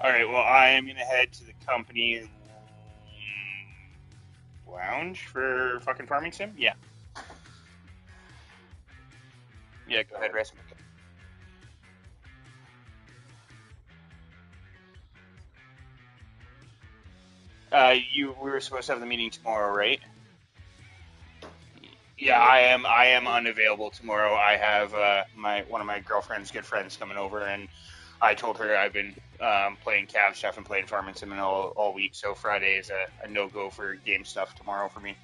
All right. Well, I am gonna head to the company lounge for fucking farming sim. Yeah. Yeah. Go ahead, Rice. We were supposed to have the meeting tomorrow, right? Yeah, I am unavailable tomorrow. I have my one of my girlfriend's good friends coming over, and I told her I've been playing Cav stuff and playing Farming Sim all week. So Friday is a no go for game stuff tomorrow for me.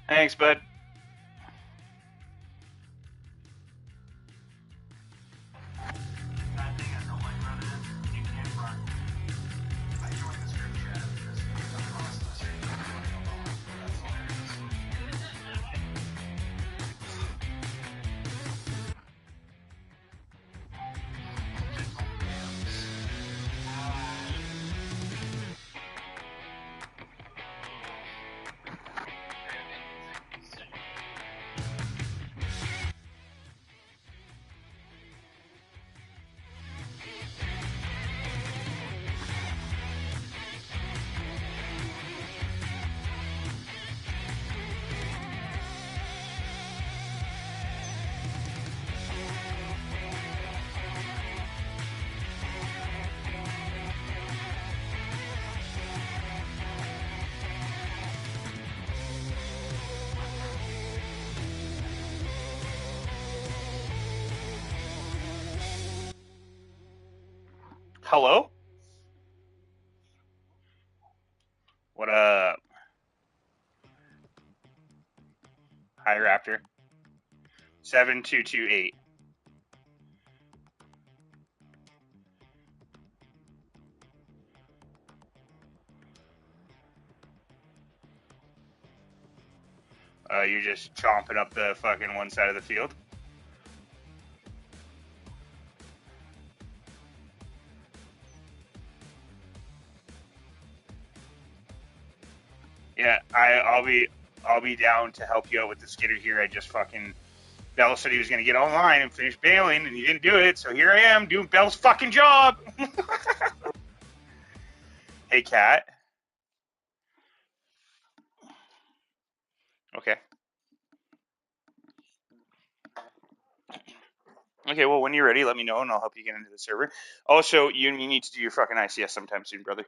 Thanks, bud. Hello. What up? Hi, Raptor. 7228. You're just chomping up the fucking one side of the field. Yeah, I'll be down to help you out with the skidder here. I just fucking Bell said he was gonna get online and finish bailing, and he didn't do it. So here I am doing Bell's fucking job. Hey, Cat. Okay. Okay. Well, when you're ready, let me know, and I'll help you get into the server. Also, you need to do your fucking ICS sometime soon, brother.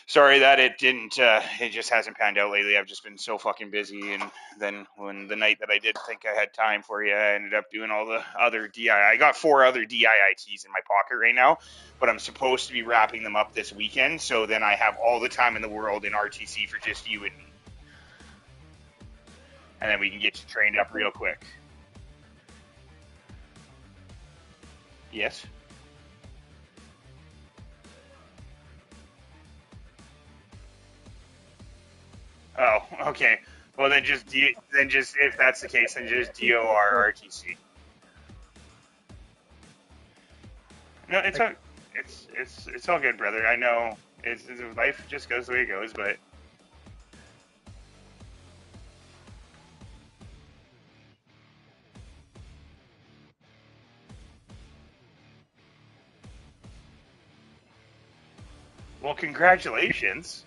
Sorry that it didn't. It just hasn't panned out lately. I've just been so fucking busy, and then when the night that I did think I had time for you, I ended up doing all the other DI. I got 4 other DIITs in my pocket right now, but I'm supposed to be wrapping them up this weekend. So then I have all the time in the world in RTC for just you and me, and then we can get you trained up real quick. Yes. Oh, okay. Well, then just if that's the case, then just DOR RTC. No, it's all good, brother. I know life just goes the way it goes, but well, congratulations.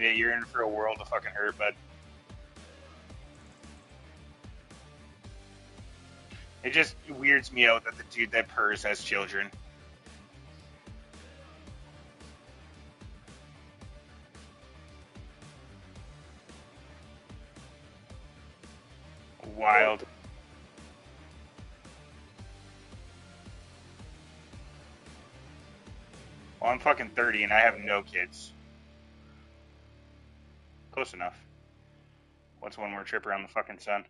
Yeah, you're in for a world of fucking hurt, but it just weirds me out that the dude that purrs has children. Wild. Well, I'm fucking 30 and I have no kids. Close enough. What's one more trip around the fucking sun?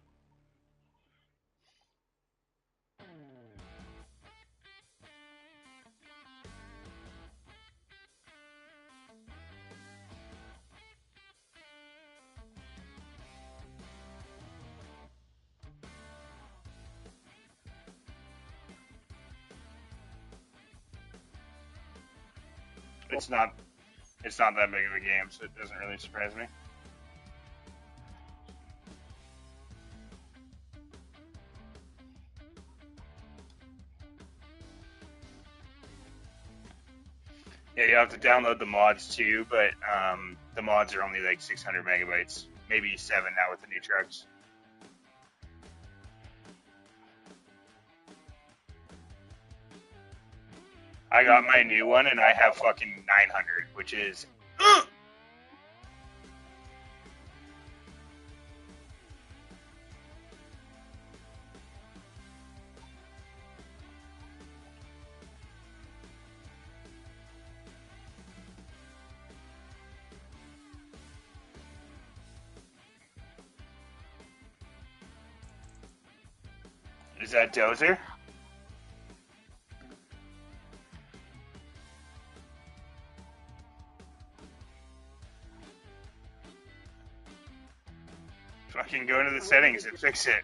It's not that big of a game, so it doesn't really surprise me. Yeah, you have to download the mods too, but the mods are only like 600 megabytes, maybe 7 now with the new trucks. I got my new one and I have fucking 900, which is. Is that Dozer? Fucking go into the settings and fix it.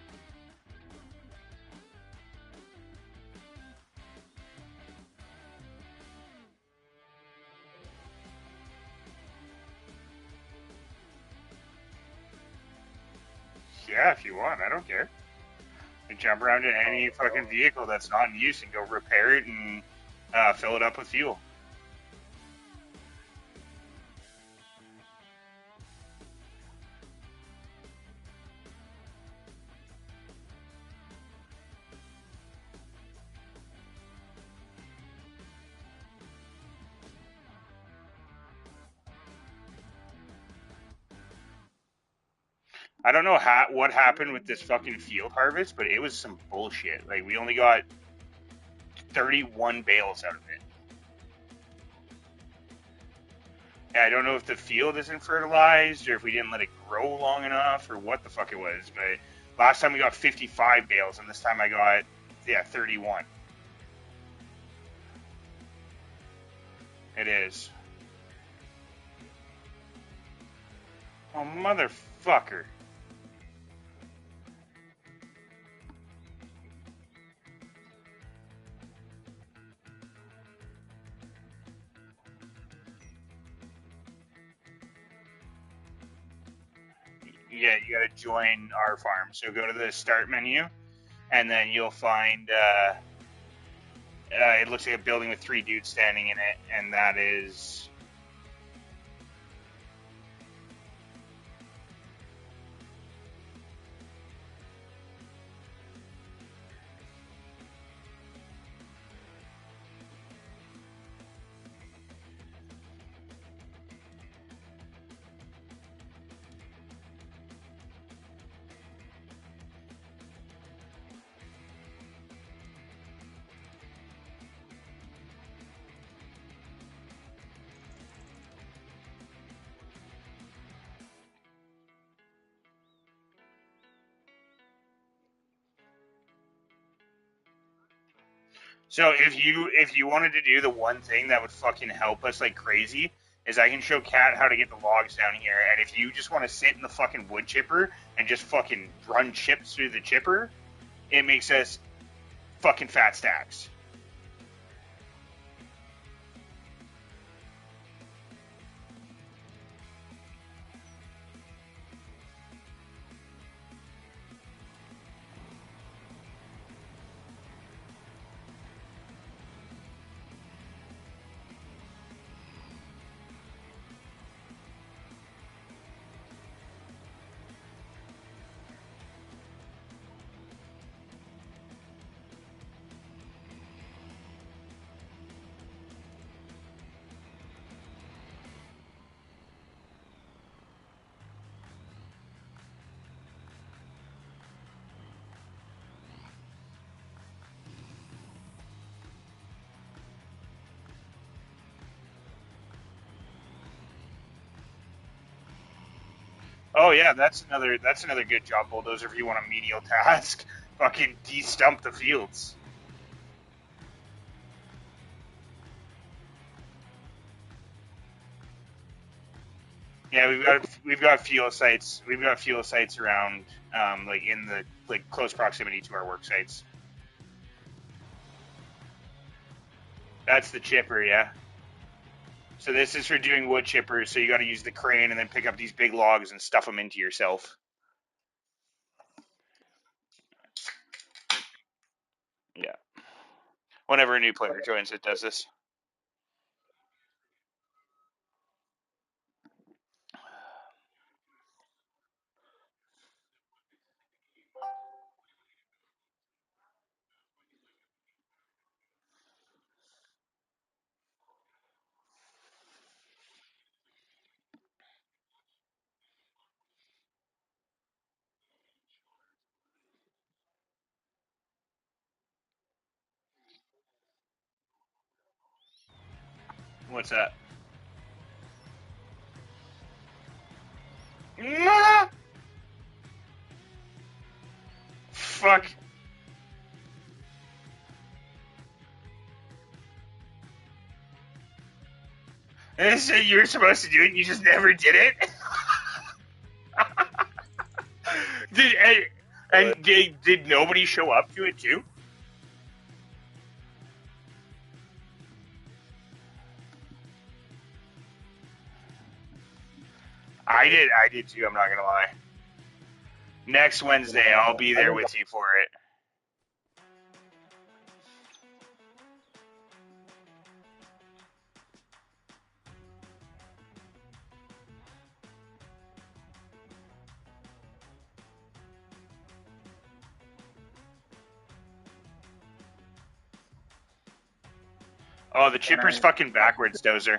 Yeah, if you want, I don't care. You jump around in any fucking vehicle that's not in use and go repair it and fill it up with fuel. I don't know what happened with this fucking field harvest, but it was some bullshit. Like, we only got 31 bales out of it. Yeah, I don't know if the field isn't fertilized or if we didn't let it grow long enough or what the fuck it was, but last time we got 55 bales and this time I got, 31. It is. Oh, motherfucker. Yeah, you gotta join our farm. So go to the start menu, and then you'll find it looks like a building with 3 dudes standing in it, and that is. So if you wanted to do the one thing that would fucking help us like crazy is I can show Kat how to get the logs down here, and if you just want to sit in the fucking wood chipper and just fucking run chips through the chipper, it makes us fucking fat stacks. Oh yeah, that's another good job, bulldozer. If you want a menial task, fucking de-stump the fields. Yeah, we've got fuel sites. We've got fuel sites around, like in the like close proximity to our work sites. That's the chipper, yeah. So this is for doing wood chippers. So you got to use the crane and then pick up these big logs and stuff them into yourself. Yeah. Whenever a new player joins, it does this. What's that? Fuck. This is you were supposed to do it, and you just never did it. Did nobody show up to it too? I did too. I'm not gonna lie. Next Wednesday, I'll be there with you for it. Oh, the chipper's fucking backwards, Dozer.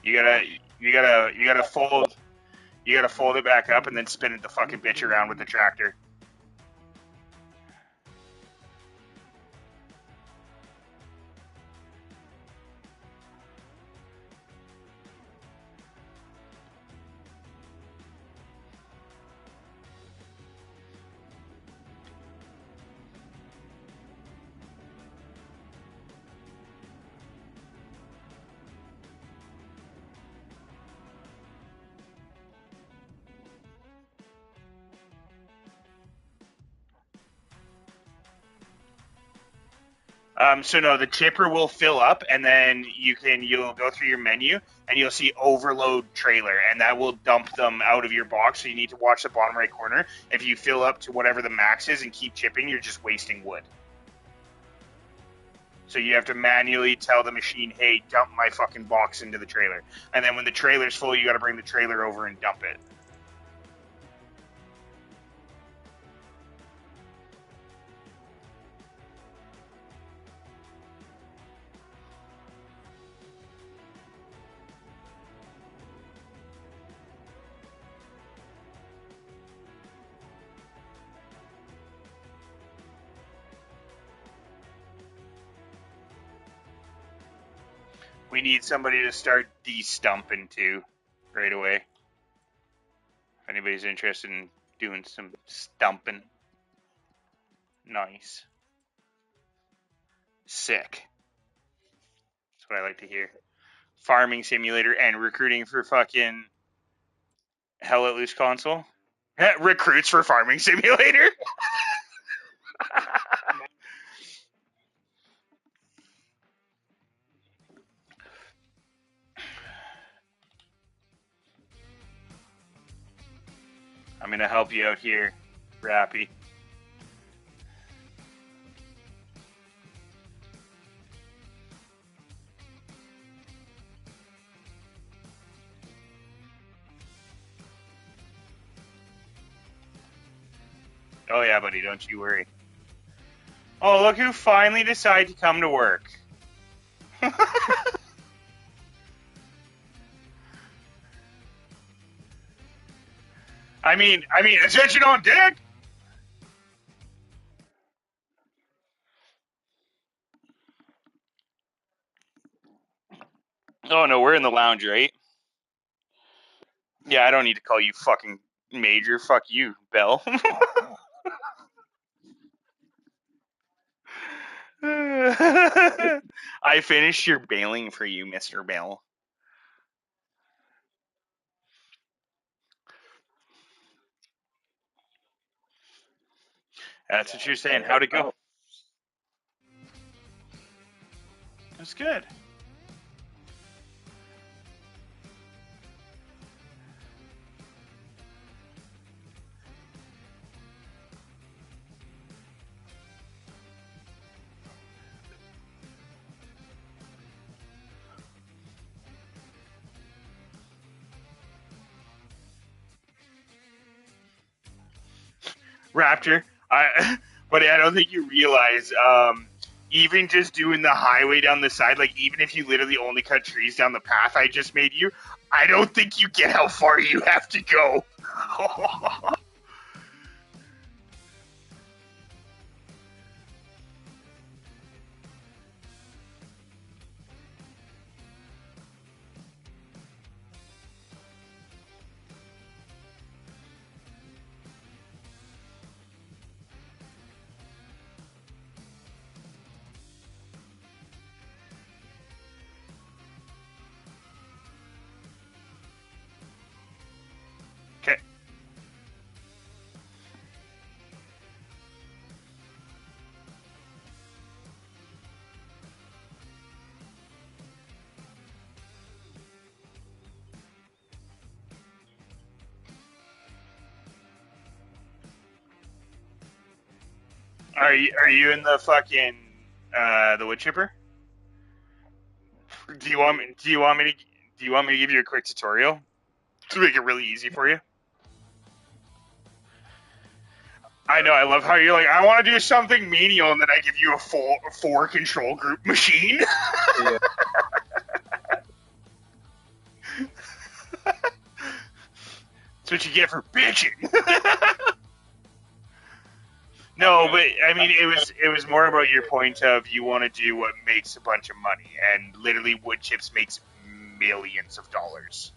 You gotta fold it back up and then spin it the fucking bitch around with the tractor. So no, the chipper will fill up, and then you'll go through your menu, and you'll see overload trailer, and that will dump them out of your box. So you need to watch the bottom right corner. If you fill up to whatever the max is and keep chipping, you're just wasting wood. So you have to manually tell the machine, "Hey, dump my fucking box into the trailer," and then when the trailer's full, you got to bring the trailer over and dump it. We need somebody to start de-stumping too, right away. If anybody's interested in doing some stumping, nice, sick. That's what I like to hear. Farming simulator and recruiting for fucking Hell at Loose console. Recruits for farming simulator. I'm gonna help you out here, Rappy. Oh yeah, buddy, don't you worry. Oh, look who finally decided to come to work. I mean, attention on deck. Oh no, we're in the lounge, right? Yeah, I don't need to call you fucking Major. Fuck you, Bell. I finished your bailing for you, Mr. Bell. That's what you're saying. How'd it go? That's good. Raptor. But I don't think you realize, even just doing the highway down the side, like even if you literally only cut trees down the path I just made you, I don't think you get how far you have to go. Okay. Are you in the fucking the wood chipper? Do you want me to give you a quick tutorial to make it really easy for you? I know. I love how you're like, I want to do something menial, and then I give you a full four control group machine. Yeah. That's what you get for bitching. No, but I mean, it was more about your point of you want to do what makes a bunch of money, and literally wood chips makes millions of dollars.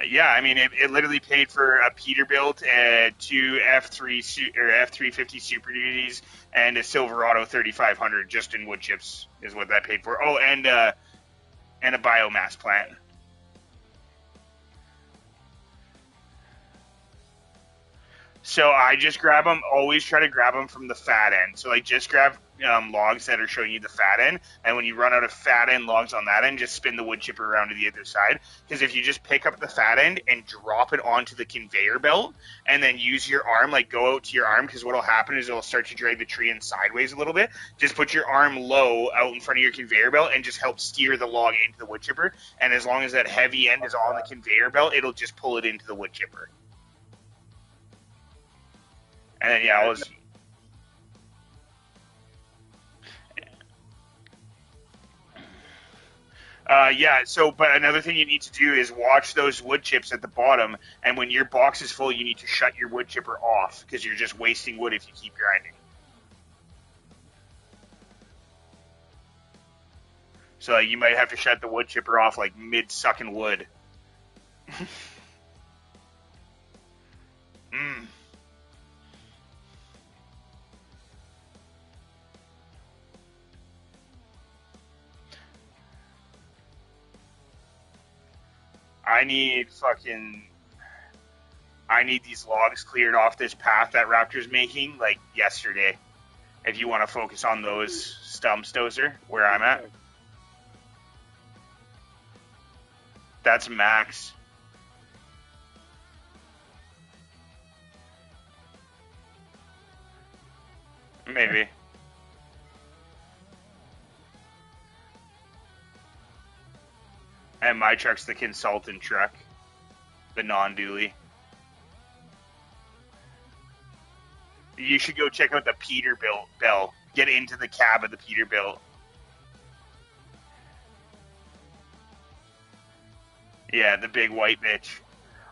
Yeah, I mean, it literally paid for a Peterbilt, two F350 Super Duties, and a Silverado 3500 just in wood chips is what that paid for. Oh, and a biomass plant. So I just grab them. Always try to grab them from the fat end. So like just grab logs that are showing you the fat end, and when you run out of fat end logs on that end, just spin the wood chipper around to the other side. Because if you just pick up the fat end and drop it onto the conveyor belt, and then use your arm, like go out to your arm, because what'll happen is it'll start to drag the tree in sideways a little bit. Just put your arm low out in front of your conveyor belt and just help steer the log into the wood chipper. And as long as that heavy end is on the conveyor belt, it'll just pull it into the wood chipper. And then yeah, yeah. So, but another thing you need to do is watch those wood chips at the bottom, and when your box is full, you need to shut your wood chipper off because you're just wasting wood if you keep grinding. So you might have to shut the wood chipper off like mid sucking wood. Mm. I need fucking. I need these logs cleared off this path that Raptor's making like yesterday. If you want to focus on those stumps, Dozer, where I'm at, that's max. Maybe. And my truck's the consultant truck, the non-dually. You should go check out the Peterbilt Bell. Get into the cab of the Peterbilt. Yeah, the big white bitch.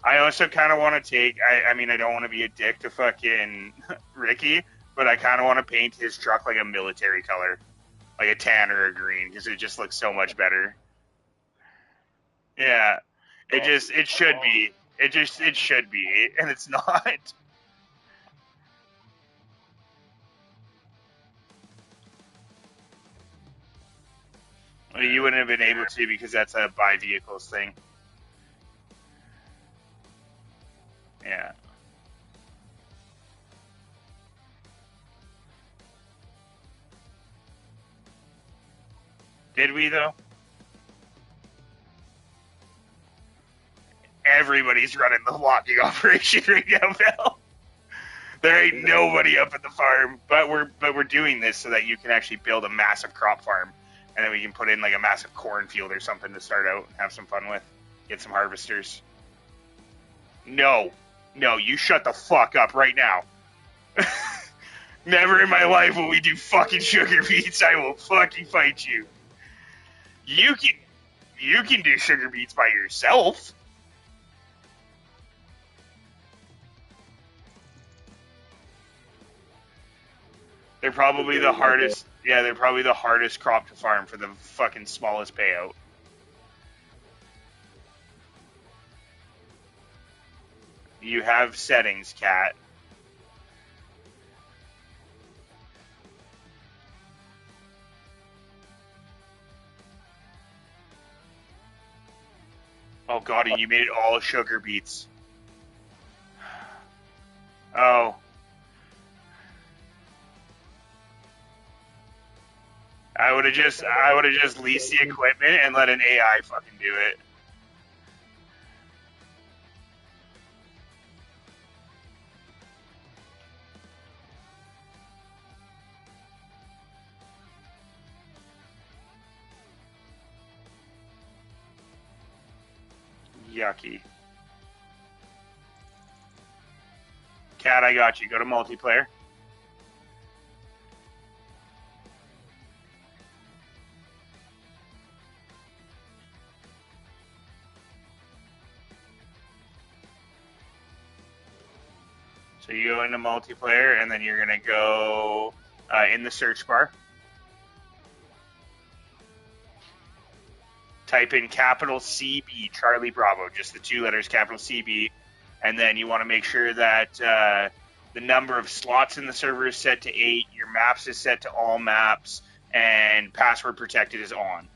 I also kind of want to take. I mean, I don't want to be a dick to fucking Ricky, but I kind of want to paint his truck like a military color, like a tan or a green, because it just looks so much better. Yeah, it should be. It should be, and it's not. Well, you wouldn't have been able to because that's a buy vehicles thing. Yeah. Did we though? Everybody's running the logging operation right now, Phil. There ain't nobody up at the farm, but we're doing this so that you can actually build a massive crop farm, and then we can put in like a massive cornfield or something to start out and have some fun with. Get some harvesters. No. No, you shut the fuck up right now. Never in my life will we do fucking sugar beets. I will fucking fight you. You can do sugar beets by yourself. They're probably the hardest. Yeah, they're probably the hardest crop to farm for the fucking smallest payout. You have settings, cat. Oh god, and you made it all sugar beets. Oh. I would have just leased the equipment and let an AI fucking do it. Yucky. Cat, I got you. Go to multiplayer. So you go into multiplayer, and then you're gonna go in the search bar. Type in capital CB, Charlie Bravo, just the two letters, capital CB, and then you want to make sure that the number of slots in the server is set to 8, your maps is set to all maps, and password protected is on.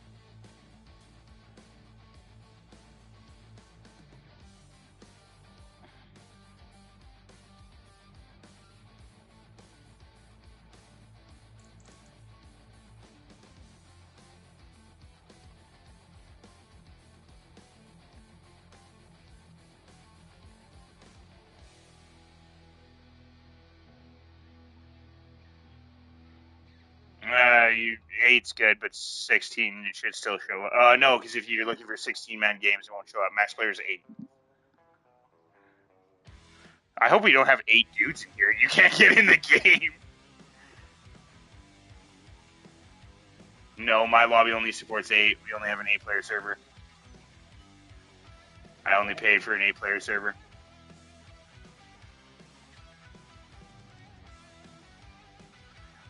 Eight's good, but 16 it should still show up. No, because if you're looking for 16-man games, it won't show up. Max players 8. I hope we don't have 8 dudes in here. You can't get in the game. No, my lobby only supports 8. We only have an 8-player server. I only paid for an 8-player server.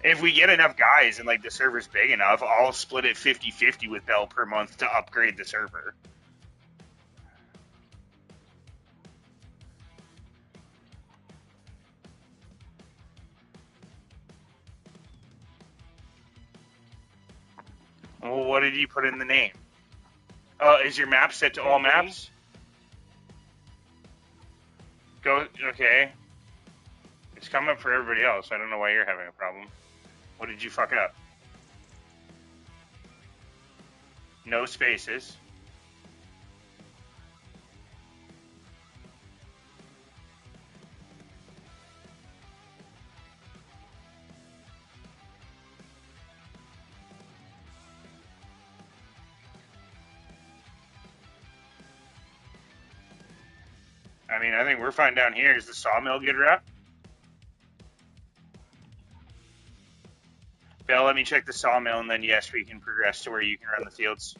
If we get enough guys and like the server's big enough, I'll split it 50-50 with Bell per month to upgrade the server. Well, what did you put in the name? Is your map set to all maps? Go, okay. It's coming up for everybody else. I don't know why you're having a problem. What did you fuck up? No spaces. I mean, I think we're fine down here. Is the sawmill good route? Bell, let me check the sawmill, and then yes, we can progress to where you can run the fields.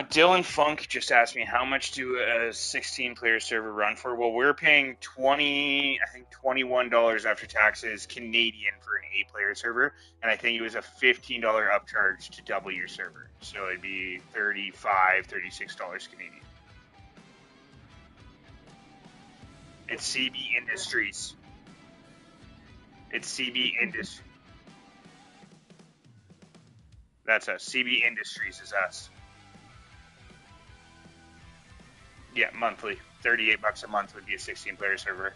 Dylan Funk just asked me how much do a 16-player server run for. Well, we're paying $21 after taxes Canadian for an 8-player server, and I think it was a $15 upcharge to double your server, so it'd be $35, $36 Canadian. It's CB Industries. It's CB Industries. That's us. CB Industries is us. Yeah, monthly. $38 a month would be a 16-player server.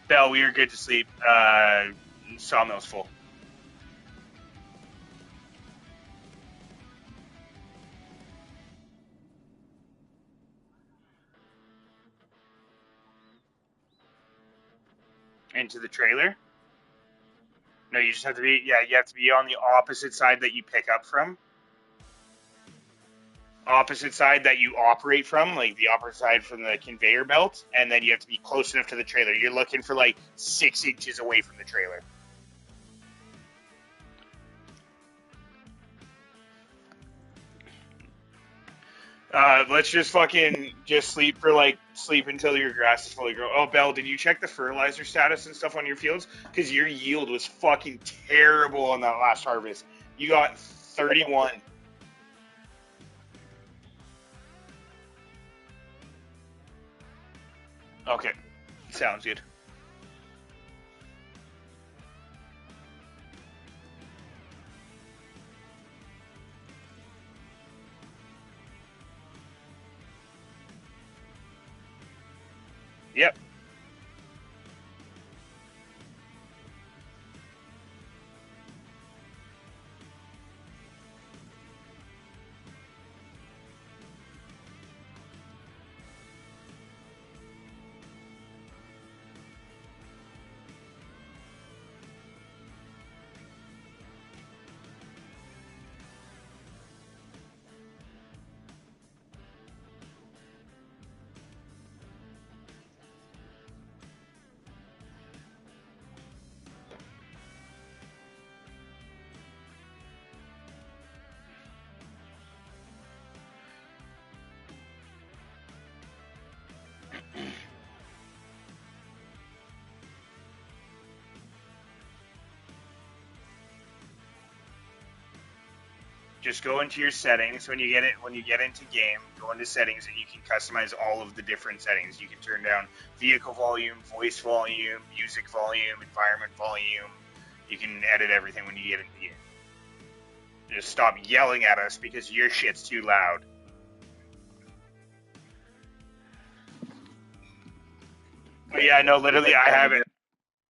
Bell, we are good to sleep. Sawmill's full. into the trailer. No, you just have to be, yeah, you have to be on the opposite side that you pick up from. Opposite side that you operate from, like the opposite side from the conveyor belt, and then you have to be close enough to the trailer. You're looking for like 6 inches away from the trailer. Let's just fucking just sleep until your grass is fully grown. Oh, Belle, did you check the fertilizer status and stuff on your fields? Because your yield was fucking terrible on that last harvest. You got 31. Okay, sounds good. Yep. Just go into your settings when you get into game. Go into settings and you can customize all of the different settings. You can turn down vehicle volume, voice volume, music volume, environment volume. You can edit everything when you get into the game. Just stop yelling at us because your shit's too loud. But yeah, no, literally, I have it.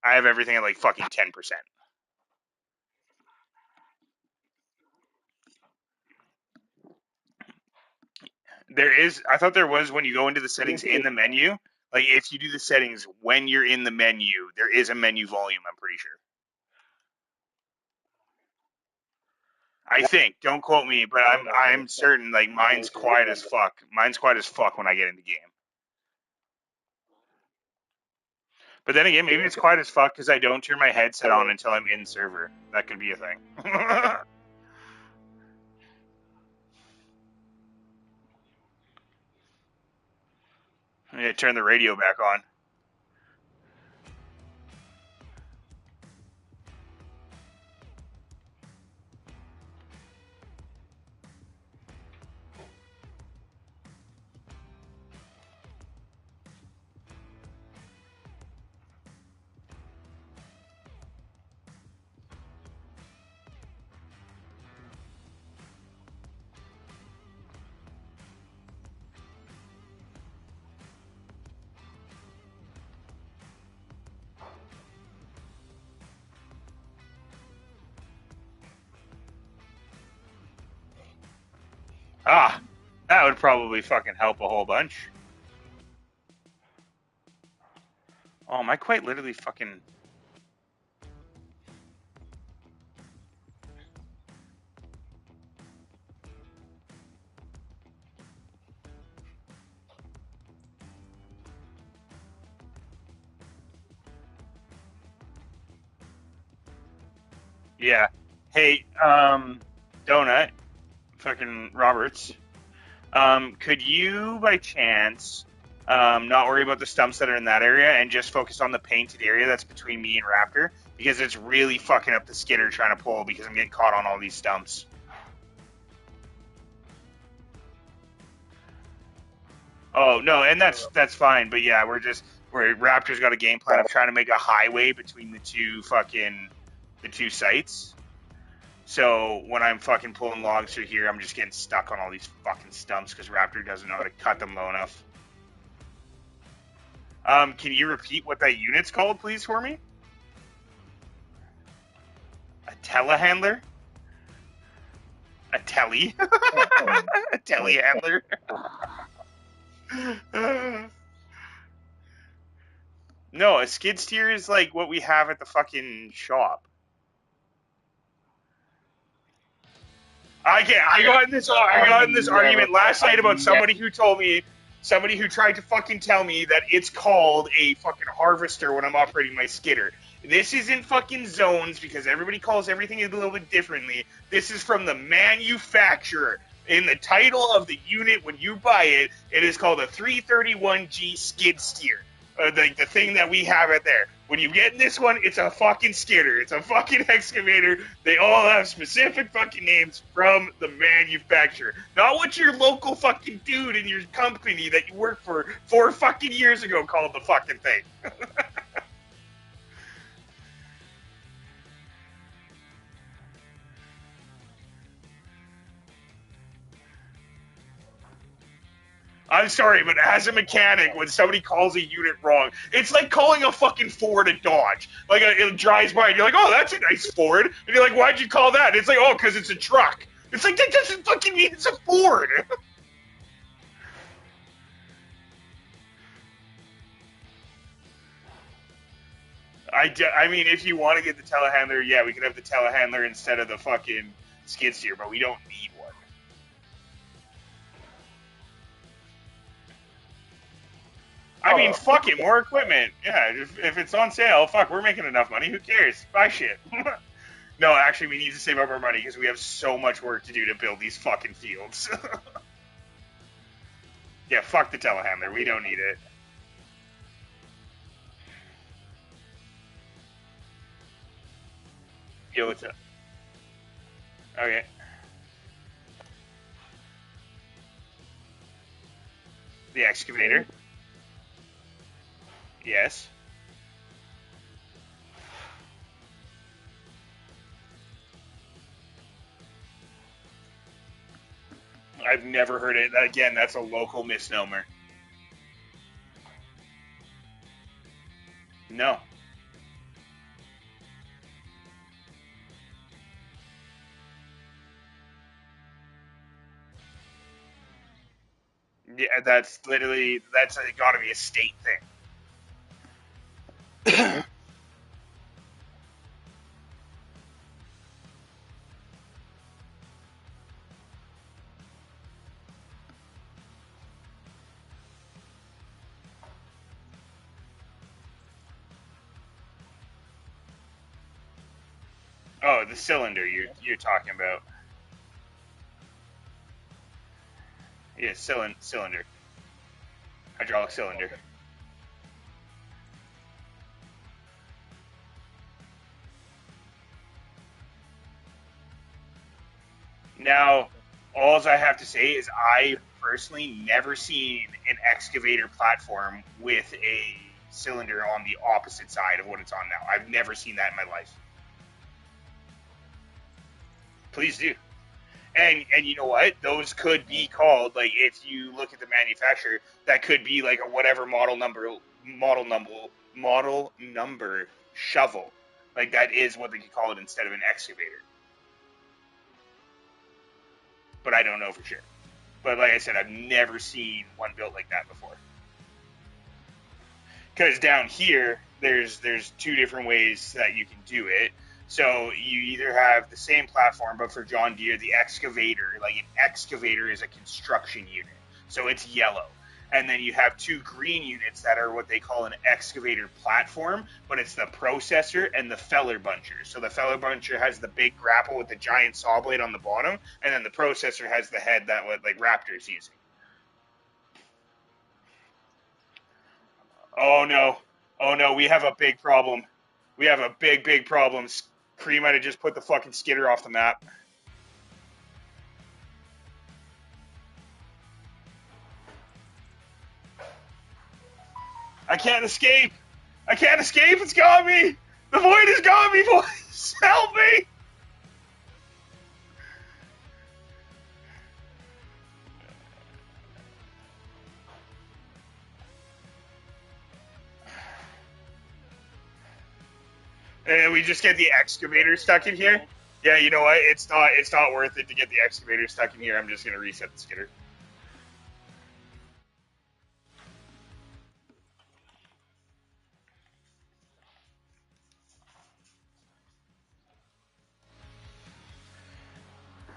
I have everything at like fucking 10%. There is, I thought there was when you go into the settings in the menu. Like if you do the settings when you're in the menu, there is a menu volume. I'm pretty sure. I think. Don't quote me, but I'm certain. Like mine's quiet as fuck. Mine's quiet as fuck when I get in the game. But then again, maybe it's quiet as fuck because I don't turn my headset on until I'm in server. That could be a thing. Yeah, turn the radio back on. Ah, that would probably fucking help a whole bunch. Oh, am I quite literally fucking? Yeah. Hey, Donut, fucking Roberts. Could you, by chance, not worry about the stumps that are in that area and just focus on the painted area that's between me and Raptor? Because it's really fucking up the skidder trying to pull because I'm getting caught on all these stumps. Oh no, and that's fine. But yeah, we're Raptor's got a game plan of trying to make a highway between the two sites. So when I'm fucking pulling logs through here, I'm just getting stuck on all these fucking stumps because Raptor doesn't know how to cut them low enough. Can you repeat what that unit's called, please, for me? A telehandler? A telly? A telehandler? No, a skid steer is like what we have at the fucking shop. I got in this argument last night about somebody who tried to fucking tell me that it's called a fucking harvester when I'm operating my skidder. This isn't fucking zones because everybody calls everything a little bit differently. This is from the manufacturer. In the title of the unit when you buy it, it is called a 331G skid steer. The thing that we have it there. When you get in this one, it's a fucking skidder. It's a fucking excavator. They all have specific fucking names from the manufacturer. Not what your local fucking dude in your company that you work for 4 fucking years ago called the fucking thing. I'm sorry, but as a mechanic, when somebody calls a unit wrong, it's like calling a fucking Ford a Dodge. Like, it drives by and you're like, oh, that's a nice Ford. And you're like, why'd you call that? And it's like, oh, because it's a truck. It's like, that doesn't fucking mean it's a Ford. I mean, if you want to get the telehandler, yeah, we could have the telehandler instead of the fucking skid steer, but we don't need one. I mean, fuck it, more equipment. Yeah, if it's on sale, fuck, we're making enough money. Who cares? Buy shit. No, actually, we need to save up our money because we have so much work to do to build these fucking fields. Yeah, fuck the telehandler. We don't need it. Yo, what's up? Okay. The excavator. Yes. I've never heard it. Again, that's a local misnomer. No. Yeah, that's got to be a state thing. Oh, the cylinder you're talking about. Yeah, cylinder, hydraulic cylinder. Now, all I have to say is I personally never seen an excavator platform with a cylinder on the opposite side of what it's on now. I've never seen that in my life. Please do. And you know what? Those could be called, like, if you look at the manufacturer, that could be like a whatever model number model number shovel. Like that is what they could call it instead of an excavator. But I don't know for sure. But like I said, I've never seen one built like that before. Because down here, there's two different ways that you can do it. So you either have the same platform, but for John Deere, the excavator, like an excavator is a construction unit, so it's yellow. And then you have two green units that are what they call an excavator platform, but it's the processor and the feller buncher. So the feller buncher has the big grapple with the giant saw blade on the bottom, and then the processor has the head that what like Raptor's using. Oh no. Oh no, we have a big problem. We have a big problem. Cree might have just put the fucking skidder off the map. I can't escape. I can't escape. It's got me. The void has got me, boys. Help me. And we just get the excavator stuck in here. Yeah, you know what? It's not worth it to get the excavator stuck in here. I'm just gonna reset the skidder.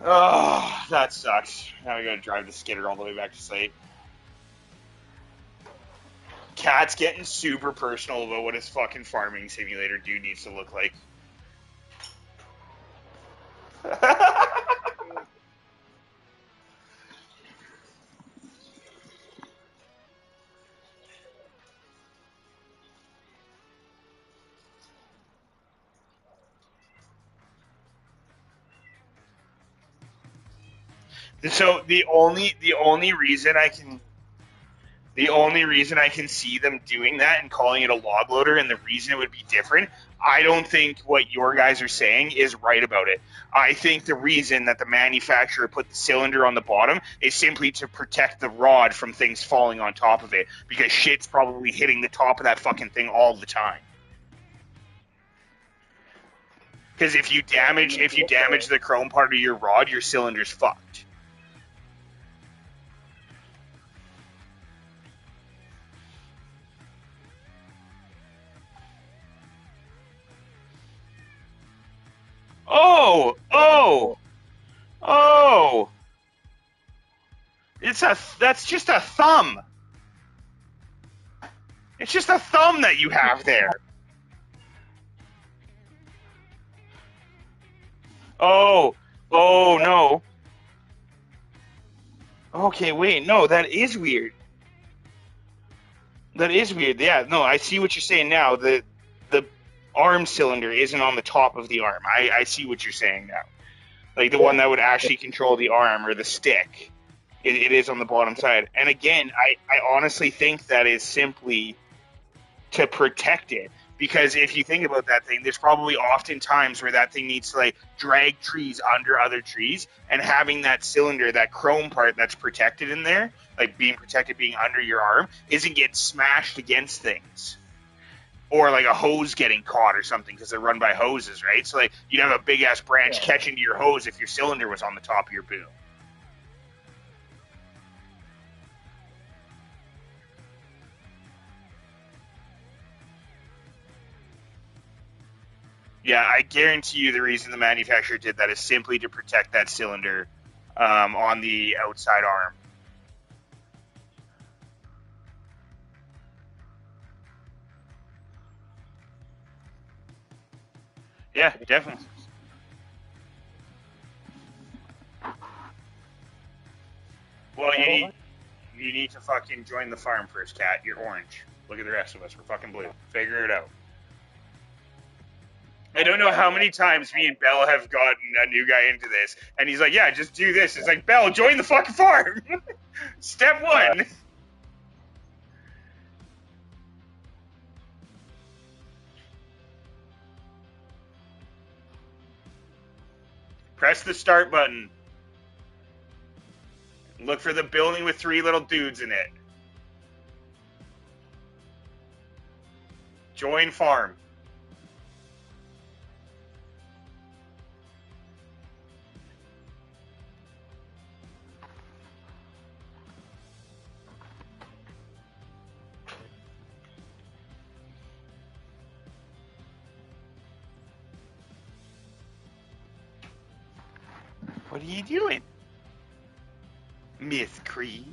Oh, that sucks. Now we gotta drive the skidder all the way back to site. Cat's getting super personal about what his fucking farming simulator dude needs to look like. So the only reason I can see them doing that and calling it a log loader, and the reason it would be different, I don't think what your guys are saying is right about it. I think the reason that the manufacturer put the cylinder on the bottom is simply to protect the rod from things falling on top of it, because shit's probably hitting the top of that fucking thing all the time. Because if you damage the chrome part of your rod, your cylinder's fucked. Oh, oh, oh! That's just a thumb. It's just a thumb that you have there. Oh, oh no. Okay, wait, no, that is weird. That is weird. Yeah, no, I see what you're saying now. The arm cylinder isn't on the top of the arm. I see what you're saying now. Like the one that would actually control the arm or the stick. It is on the bottom side. And again, I honestly think that is simply to protect it. Because if you think about that thing, there's probably often times where that thing needs to like drag trees under other trees, and having that cylinder, that chrome part that's protected in there, like being protected, being under your arm, isn't getting smashed against things. Or like a hose getting caught or something, because they're run by hoses, right? So like you'd have a big ass branch catching to your hose if your cylinder was on the top of your boom. Yeah, I guarantee you the reason the manufacturer did that is simply to protect that cylinder on the outside arm. Yeah, definitely. Well, you need to fucking join the farm first, Cat. You're orange. Look at the rest of us. We're fucking blue. Figure it out. I don't know how many times me and Bell have gotten a new guy into this, and he's like, "Yeah, just do this." It's like, Bell, join the fucking farm. Step one. Press the start button. Look for the building with 3 little dudes in it. Join farm. What are you doing, Miss Cree?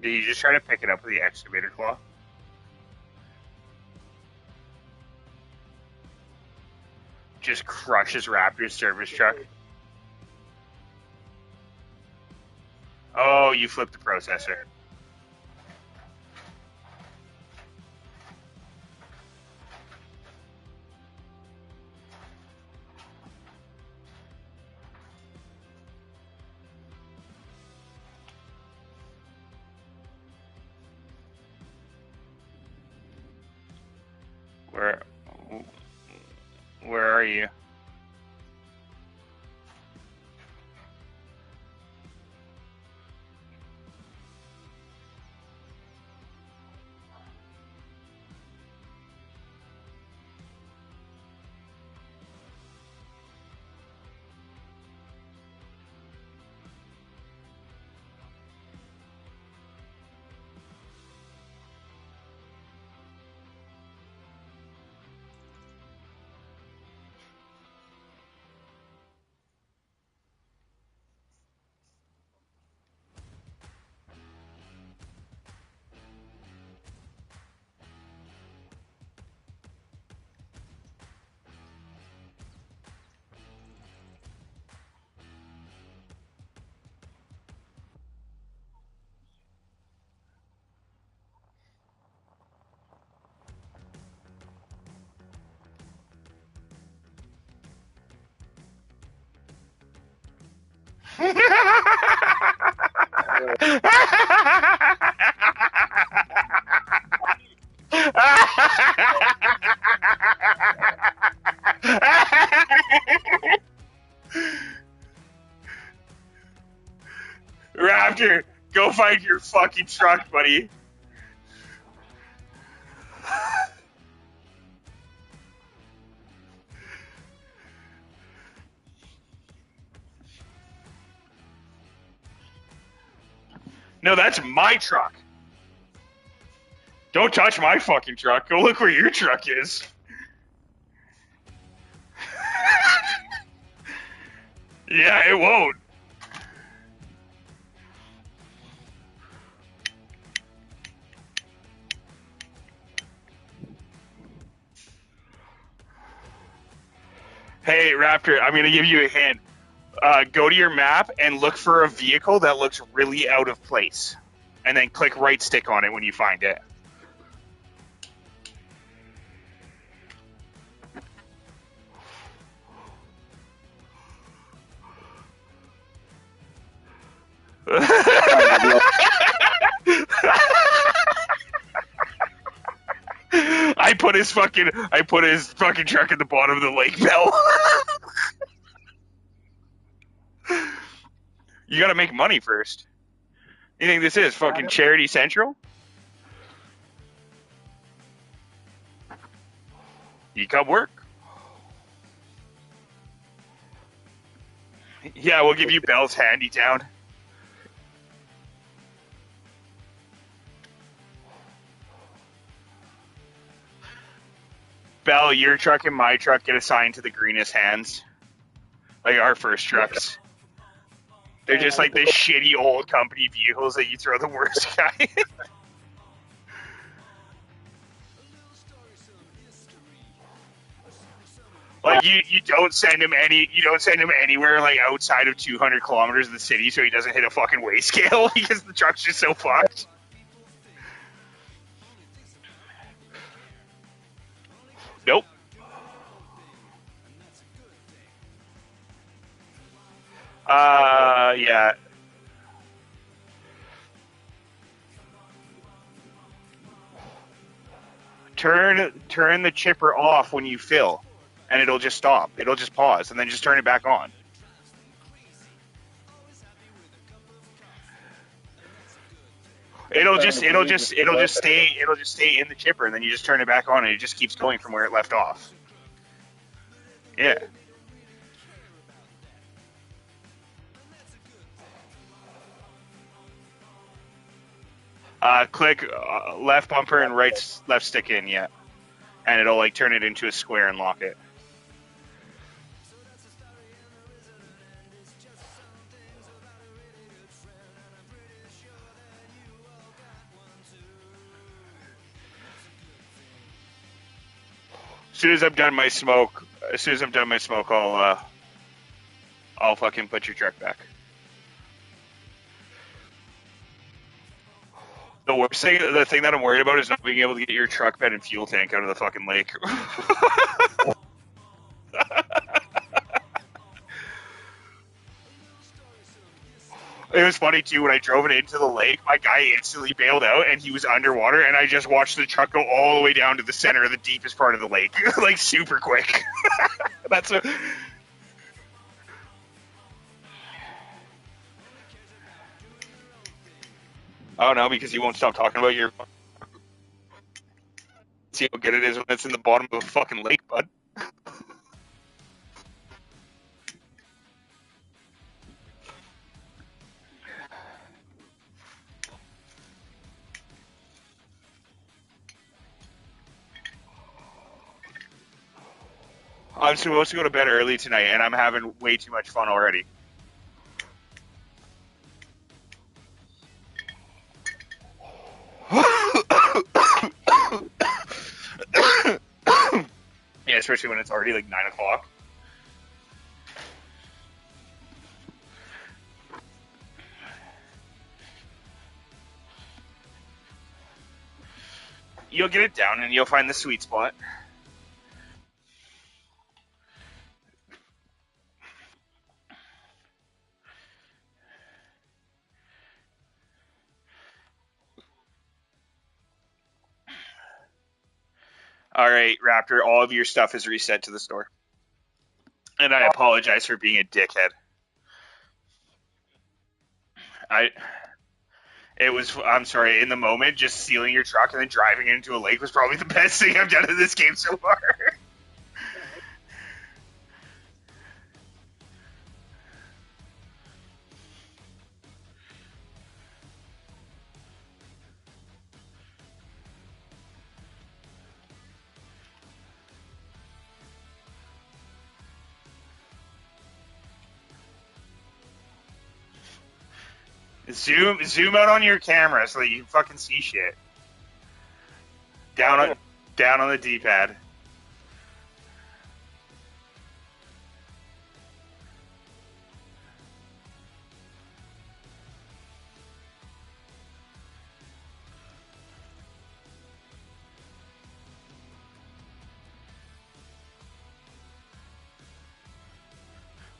Did you just try to pick it up with the excavator claw? Just crushes Raptor's service truck. Oh, you flipped the processor. Where where are you? Raptor, go find your fucking truck, buddy. No, that's my truck. Don't touch my fucking truck. Go look where your truck is. Yeah, it won't. Hey, Raptor, I'm going to give you a hint. Go to your map and look for a vehicle that looks really out of place. And then click right stick on it when you find it. I put his fucking truck at the bottom of the lake, Bell. You gotta make money first. You think this is fucking Charity Central? You come work. Yeah, we'll give you Bell's handy town. Bell, your truck and my truck get assigned to the greenest hands. Like our first trucks. They're just like the shitty old company vehicles that you throw the worst guy in. Like you don't send him anywhere like outside of 200 kilometers of the city so he doesn't hit a fucking weigh scale because the truck's just so fucked. Nope. Yeah. Turn the chipper off when you fill, and it'll just stop. It'll just pause, and then just turn it back on. It'll just stay in the chipper, and then you just turn it back on, and it just keeps going from where it left off. Yeah. Click left bumper and left stick in, yeah, and it'll like turn it into a square and lock it. As soon as I'm done my smoke, I'll fucking put your truck back. The thing that I'm worried about is not being able to get your truck bed and fuel tank out of the fucking lake. It was funny too when I drove it into the lake. My guy instantly bailed out, and he was underwater, and I just watched the truck go all the way down to the center of the deepest part of the lake, like super quick. That's a. Oh no, because you won't stop talking about your. See how good it is when it's in the bottom of a fucking lake, bud. I'm supposed to go to bed early tonight, and I'm having way too much fun already. Yeah, especially when it's already like 9 o'clock. You'll get it down, and you'll find the sweet spot. All right, Raptor, all of your stuff is reset to the store. And I apologize for being a dickhead. I I'm sorry, in the moment, just stealing your truck and then driving it into a lake was probably the best thing I've done in this game so far. Zoom out on your camera so that you can fucking see shit. Down on the D-pad.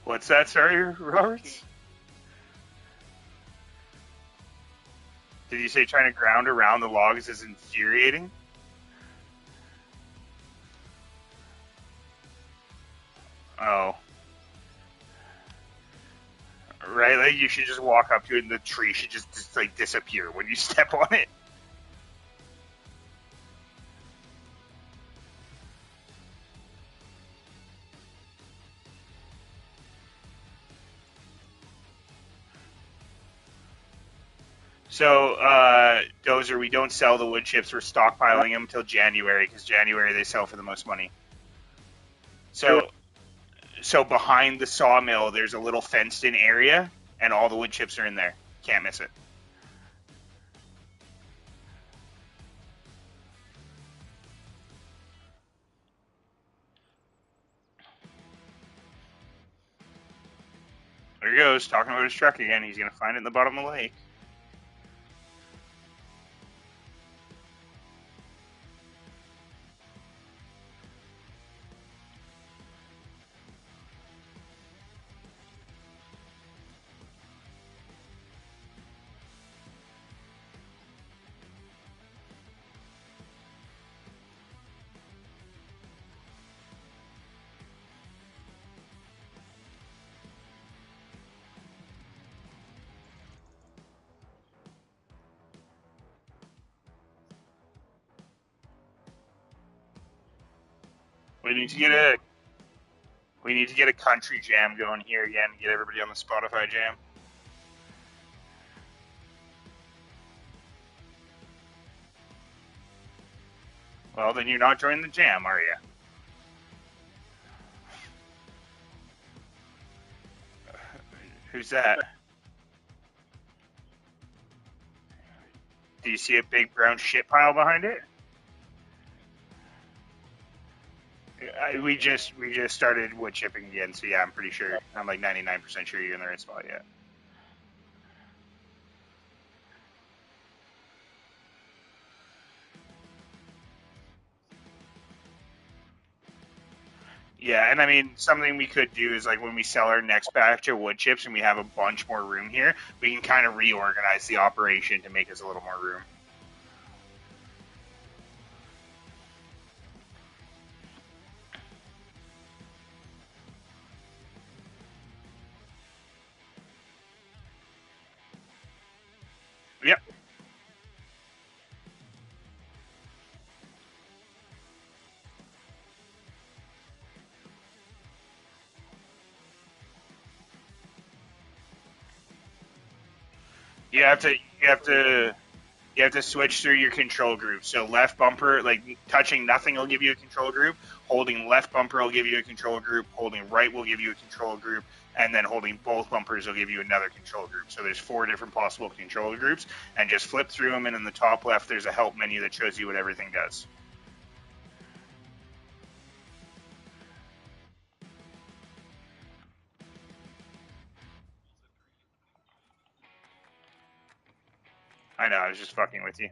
What's that, sorry, Roberts? Did you say trying to ground around the logs is infuriating? Oh. Right, like you should just walk up to it and the tree should just like disappear when you step on it. So, Dozer, we don't sell the wood chips. We're stockpiling them until January because January they sell for the most money. So behind the sawmill, there's a little fenced-in area, and all the wood chips are in there. Can't miss it. There he goes, talking about his truck again. He's gonna find it in the bottom of the lake. We need to get a country jam going here again. Get everybody on the Spotify jam. Well, then you're not joining the jam, are you? Who's that? Do you see a big brown shit pile behind it? We just started wood chipping again, so yeah, I'm pretty sure. I'm like 99% sure you're in the right spot yet. Yeah, and I mean, something we could do is like when we sell our next batch of wood chips and we have a bunch more room here, we can kind of reorganize the operation to make us a little more room. Yep. You have to switch through your control group. So left bumper, like touching nothing will give you a control group. Holding left bumper will give you a control group. Holding right will give you a control group. And then holding both bumpers will give you another control group. So there's 4 different possible control groups. And just flip through them. And in the top left, there's a help menu that shows you what everything does. I know, I was just fucking with you.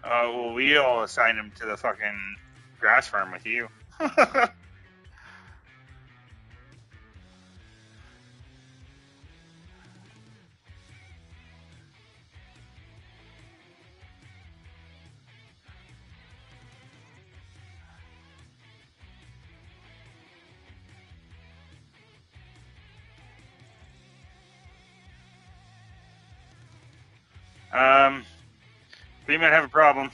Well, we all assigned him to the fucking grass farm with you. We might have a problem.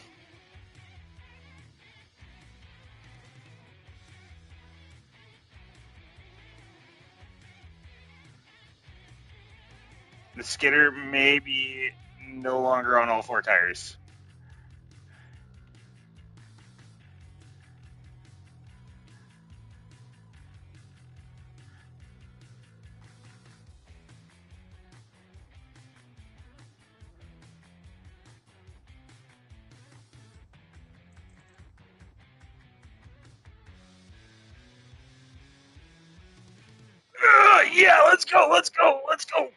The skidder may be no longer on all four tires. Yeah, let's go, let's go, let's go.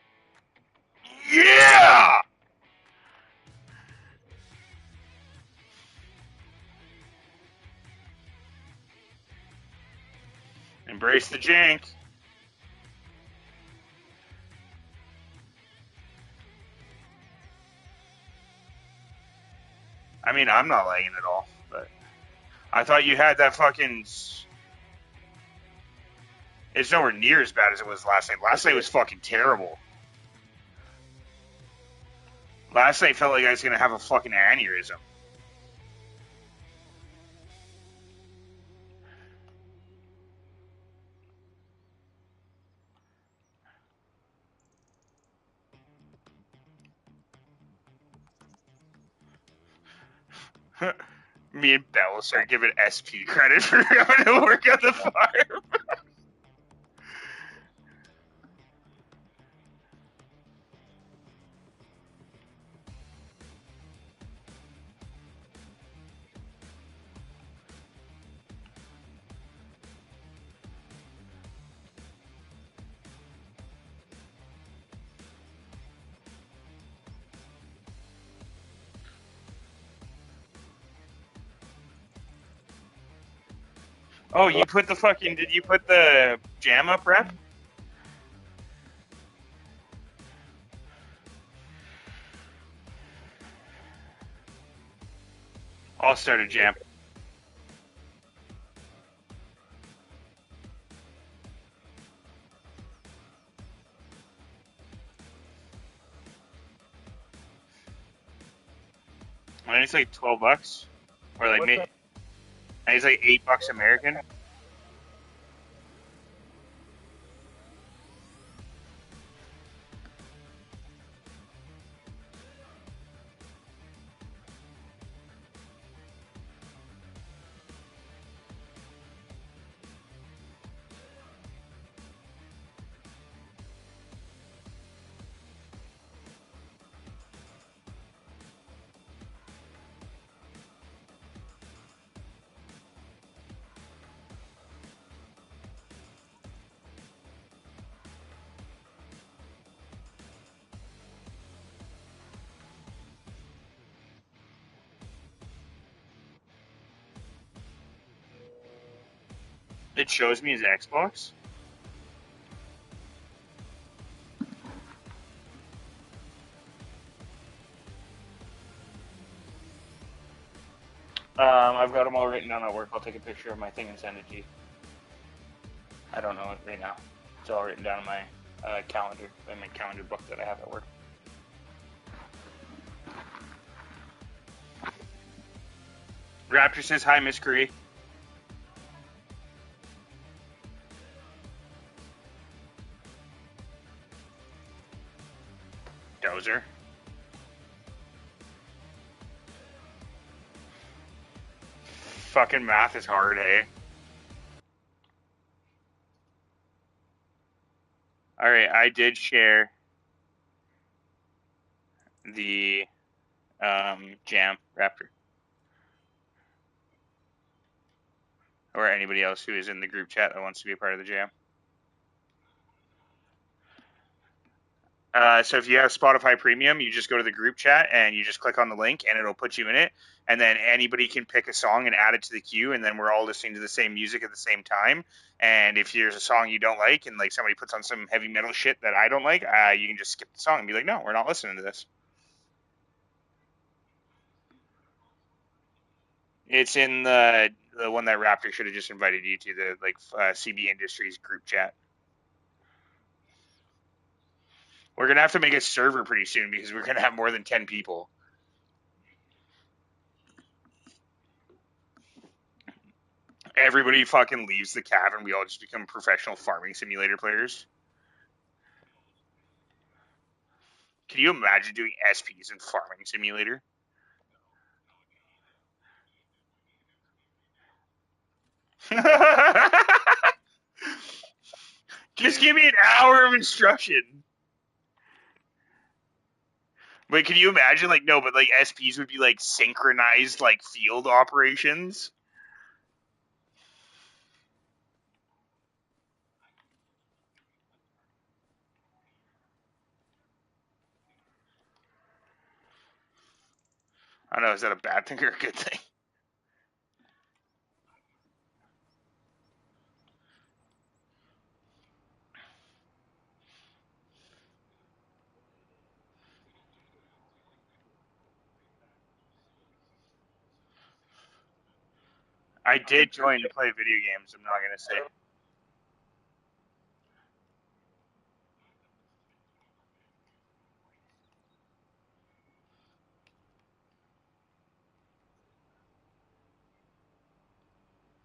Yeah! Embrace the jank. I mean, I'm not lagging at all, but I thought you had that fucking. It's nowhere near as bad as it was last night. Last night was fucking terrible. Last night felt like I was gonna have a fucking aneurysm. Me and Bell start giving SP credit for having to work at the farm. Oh, you put the fucking. Did you put the jam up, rep? I'll start a jam. I think it's like $12, or like I think it's like $8 American. It shows me his Xbox. I've got them all written down at work. I'll take a picture of my thing and send it to you. I don't know it right now. It's all written down in my calendar, in my calendar book that I have at work. Raptor says hi, Miss Curry. Dozer. Fucking math is hard, eh? Alright, I did share the jam Raptor. or anybody else who is in the group chat that wants to be a part of the jam. So if you have Spotify Premium, you just go to the group chat and you just click on the link and it'll put you in it. And then anybody can pick a song and add it to the queue. And then we're all listening to the same music at the same time. And if there's a song you don't like and like somebody puts on some heavy metal shit that I don't like, you can just skip the song and be like, no, we're not listening to this. It's in the one that Raptor should have just invited you to, the like CB Industries group chat. We're gonna have to make a server pretty soon because we're gonna have more than 10 people. Everybody fucking leaves the cave and we all just become professional farming simulator players. Can you imagine doing SPs in farming simulator? Just give me an hour of instruction. But can you imagine, like, no, but like SPs would be like synchronized, like field operations. I don't know, is that a bad thing or a good thing? I did join to play video games, I'm not gonna say.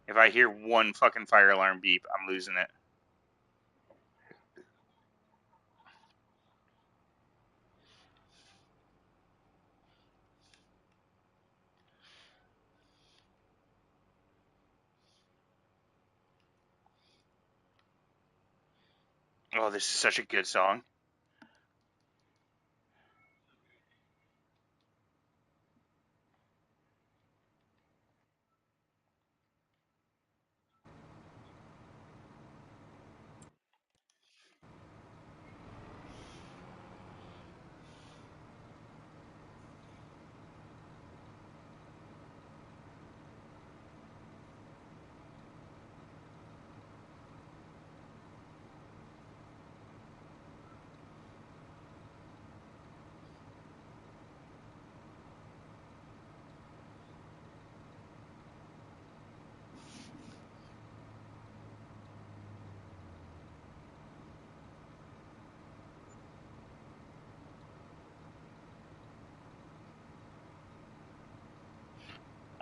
If I hear one fucking fire alarm beep, I'm losing it. Oh, this is such a good song.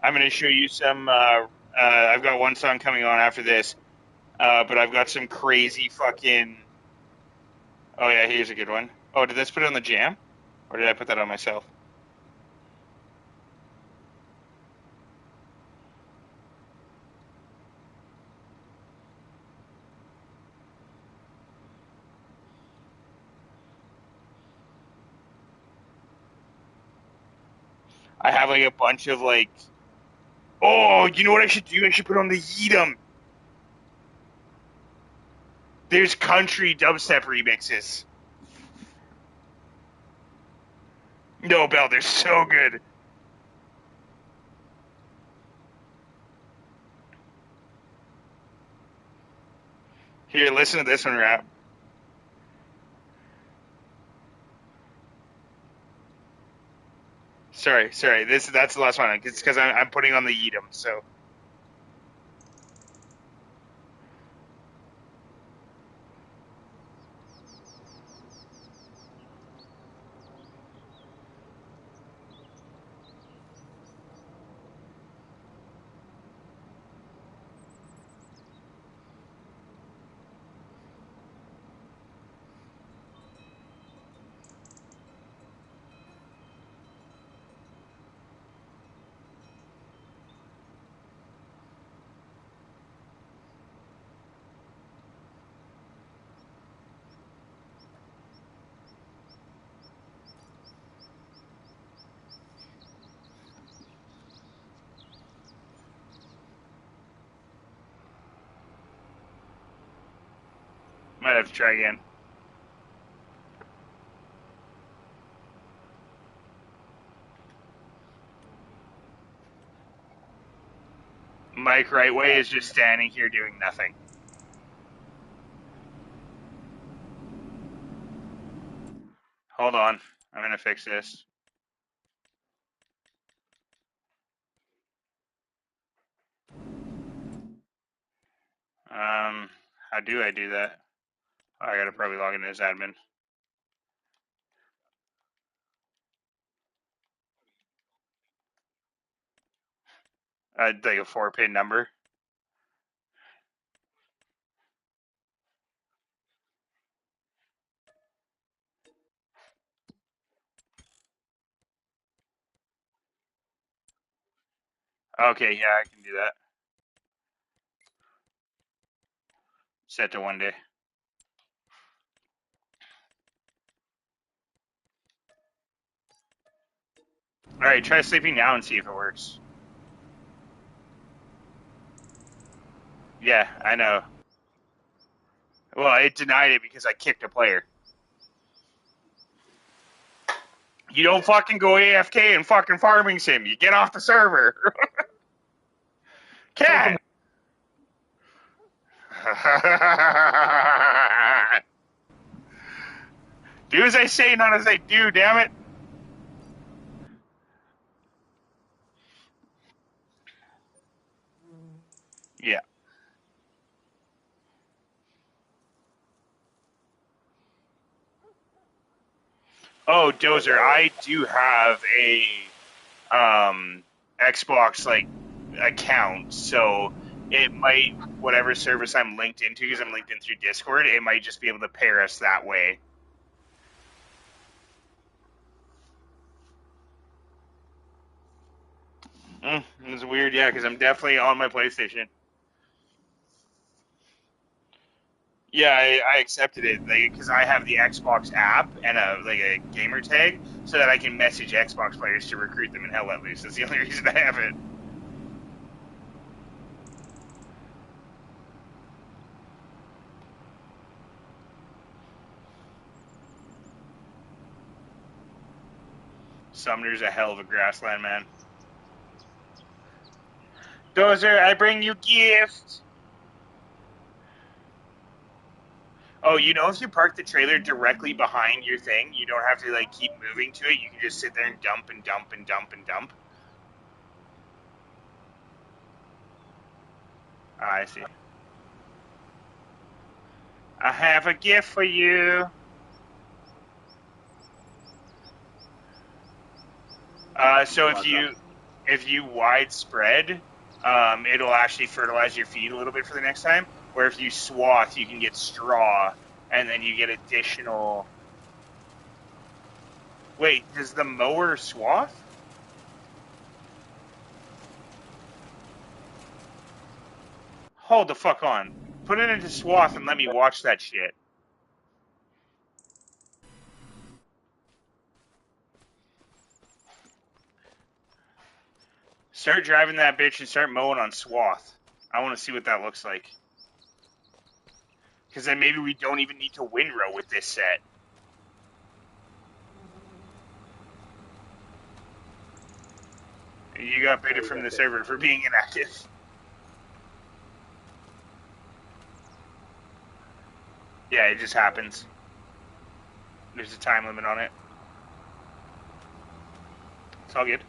I'm gonna show you some. I've got one song coming on after this, but I've got some crazy fucking. Oh yeah, here's a good one. Oh, did this put it on the jam, or did I put that on myself? I have like a bunch of like. Oh, you know what I should do? I should put on the Yeetum. There's country dubstep remixes. No, Bell, they're so good. Here, listen to this one, rap. Sorry. That's the last one. It's because I'm putting on the Yeetum. So Might have to try again. Mike Rightway is just standing here doing nothing. Hold on. I'm going to fix this. How do I do that? Oh, I got to probably log in as admin. Like a 4-pin number. Okay, yeah, I can do that. Set to 1 day. Alright, try sleeping now and see if it works. Yeah, I know. Well, it denied it because I kicked a player. You don't fucking go AFK in fucking farming sim. You get off the server. Cat! Do as I say, not as I do, damn it. Yeah. Oh, Dozer, I do have a Xbox like account, so it might, whatever service I'm linked into, because I'm linked in through Discord, it might just be able to pair us that way. It's weird, yeah, because I'm definitely on my PlayStation. Yeah, I accepted it because I have the Xbox app and a gamer tag, so that I can message Xbox players to recruit them in Hell Let Loose. That's the only reason I have it. Sumner's a hell of a grassland man. Dozer, I bring you gifts. Oh, you know, if you park the trailer directly behind your thing, you don't have to like keep moving to it. You can just sit there and dump and dump and dump and dump. I see. I have a gift for you. So if you widespread, it'll actually fertilize your feed a little bit for the next time. Where if you swath, you can get straw, and then you get additional. Wait, does the mower swath? Hold the fuck on. Put it into swath and let me watch that shit. Start driving that bitch and start mowing on swath. I want to see what that looks like. Because then maybe we don't even need to windrow with this set. You got baited from the server for being inactive. Yeah, it just happens. There's a time limit on it. It's all good.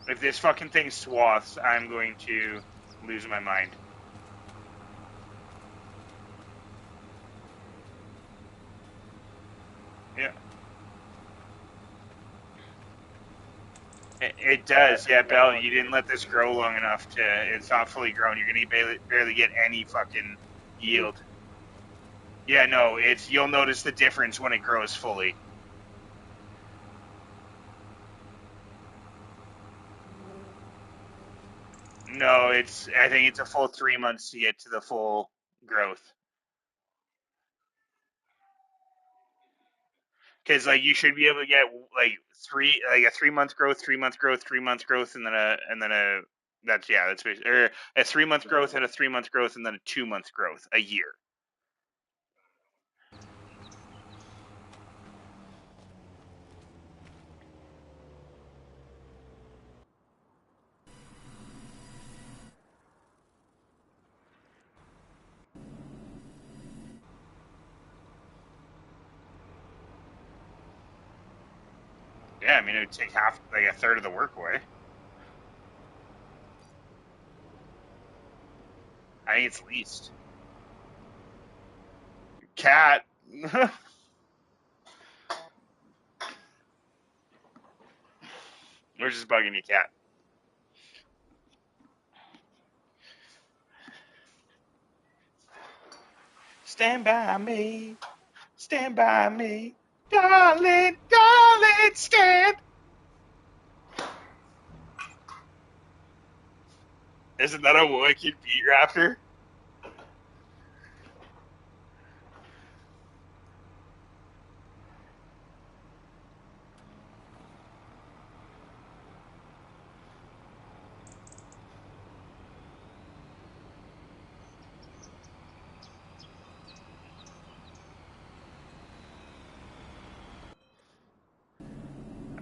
If this fucking thing swaths, I'm going to lose my mind. Yeah. It does, yeah, Bell. You didn't let this grow long enough to. It's not fully grown. You're gonna barely get any fucking yield. Yeah, no, it's. You'll notice the difference when it grows fully. No, it's. I think it's a full 3 months to get to the full growth. Because like you should be able to get like a 3 month growth, 3 month growth, 3 month growth, and then a that's basically, or a 3 month growth and a 3 month growth and then a 2 month growth a year. Yeah, I mean it would take a third of the work away. I think it's least. Cat. We're just bugging you, cat. Stand by me. Stand by me. Darling, darling, stand. Isn't that a wicked beat raptor?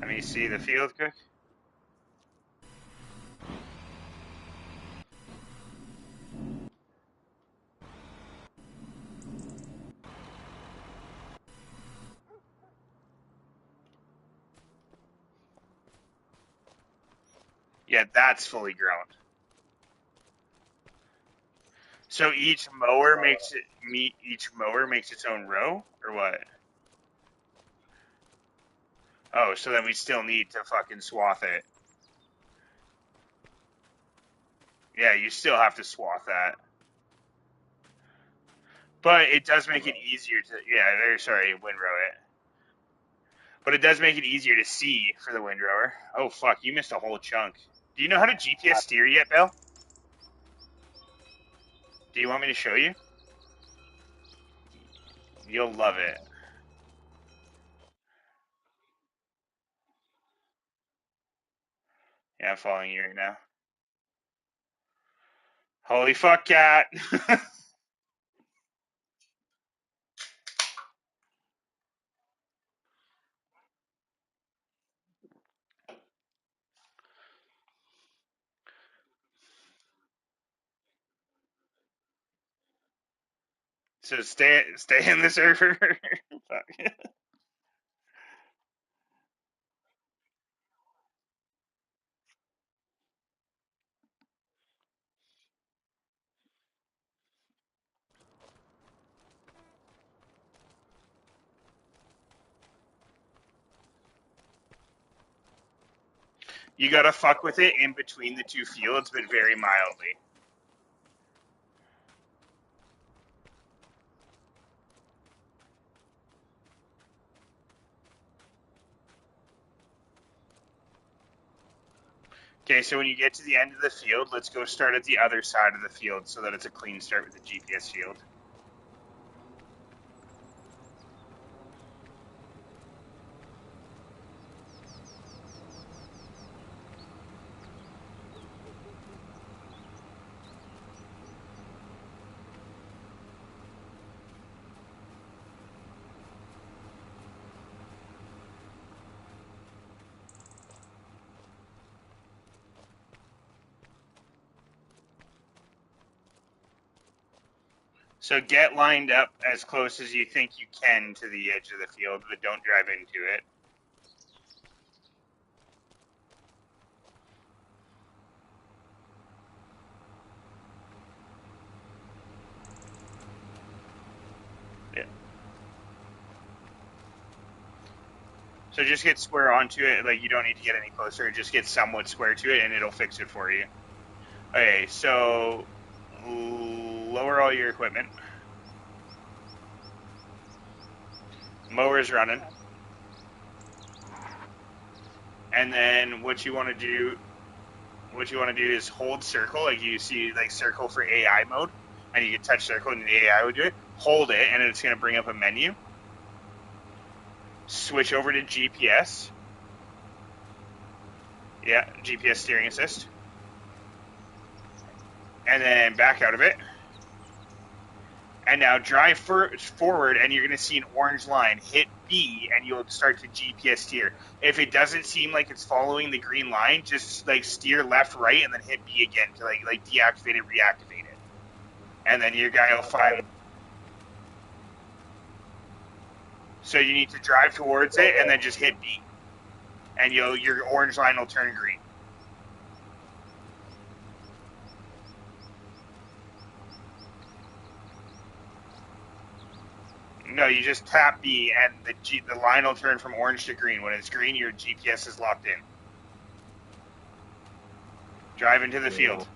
Let me see the field cook. Yeah, that's fully grown. So each mower makes its own row, or what? Oh, so then we still need to fucking swath it. Yeah, you still have to swath that. But it does make it easier to, windrow it. But it does make it easier to see for the windrower. Oh fuck, you missed a whole chunk. Do you know how to GPS steer yet, Bill? Do you want me to show you? You'll love it. Yeah, I'm following you right now. Holy fuck, cat. So stay in the server. Fuck. You gotta fuck with it in between the two fields, but very mildly. Okay, so when you get to the end of the field, let's go start at the other side of the field so that it's a clean start with the GPS field. So get lined up as close as you think you can to the edge of the field, but don't drive into it. Yeah. So just get square onto it. Like you don't need to get any closer. Just get somewhat square to it, and it'll fix it for you. Okay, so lower all your equipment. Mower's running. And then what you want to do is hold circle, like you see like circle for AI mode, and you can touch circle and the AI will do it. Hold it, and it's going to bring up a menu. switch over to GPS. Yeah, GPS steering assist. And then back out of it. And now drive forward, and you're going to see an orange line. Hit B, and you'll start to GPS steer. If it doesn't seem like it's following the green line, just like steer left, right, and then hit B again to like deactivate it, reactivate it. And then your guy will find. So you need to drive towards it, and then just hit B, and your orange line will turn green. No, you just tap B, and the line will turn from orange to green. When it's green, your GPS is locked in. Drive into the field.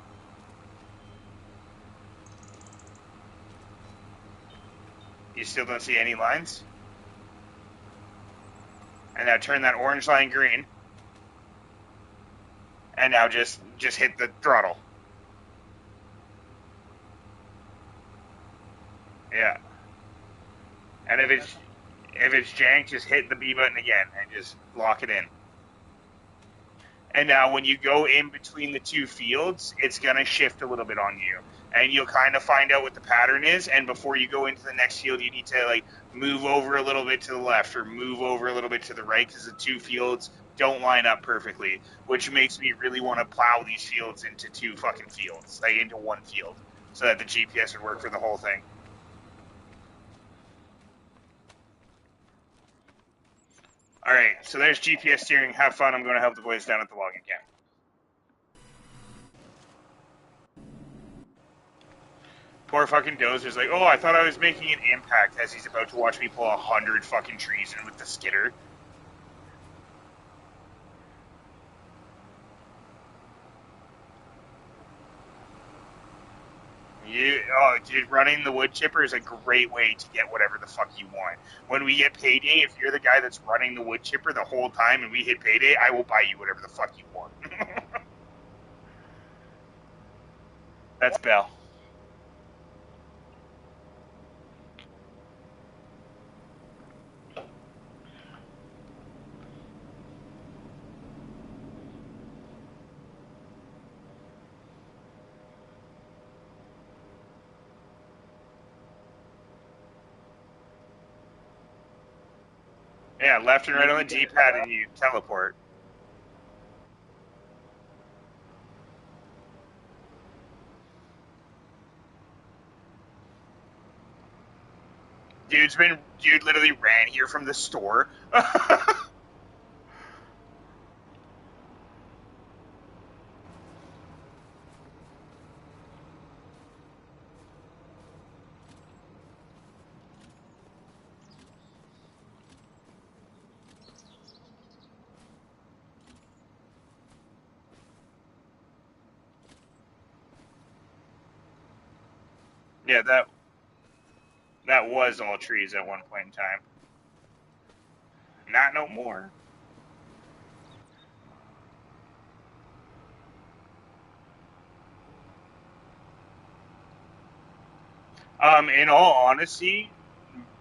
You still don't see any lines? And now turn that orange line green. And now just hit the throttle. Yeah. And if it's janked, just hit the B button again and just lock it in. And now when you go in between the two fields, it's going to shift a little bit on you. And you'll kind of find out what the pattern is. And before you go into the next field, you need to like move over a little bit to the left or move over a little bit to the right, because the two fields don't line up perfectly, which makes me really want to plow these fields into two fucking fields, like into one field, so that the GPS would work for the whole thing. All right, so there's GPS steering. Have fun. I'm going to help the boys down at the logging camp. Poor fucking Dozer's like, oh, I thought I was making an impact, as he's about to watch me pull 100 fucking trees in with the skidder. Dude, running the wood chipper is a great way to get whatever the fuck you want. When we get payday, if you're the guy that's running the wood chipper the whole time and we hit payday, I will buy you whatever the fuck you want. That's Bell. Yeah, left and right on the D-pad and you teleport. Dude literally ran here from the store. Yeah, that was all trees at one point in time. Not no more. In all honesty,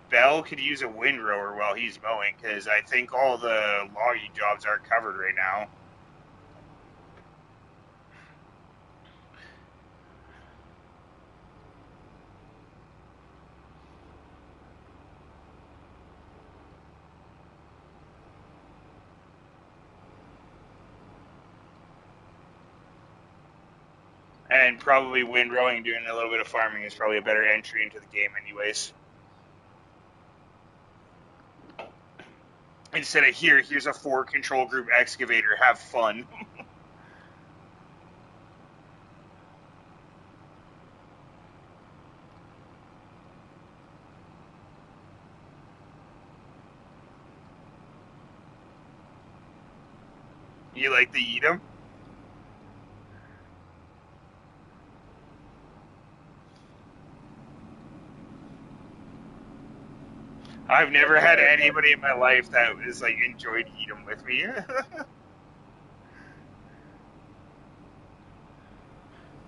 Bell could use a windrower while he's mowing, because I think all the logging jobs are covered right now. And probably windrowing, doing a little bit of farming is probably a better entry into the game anyways. Instead of here's a 4 control group excavator, have fun. You like to eat them? I've never had anybody in my life that was like enjoyed eat them with me.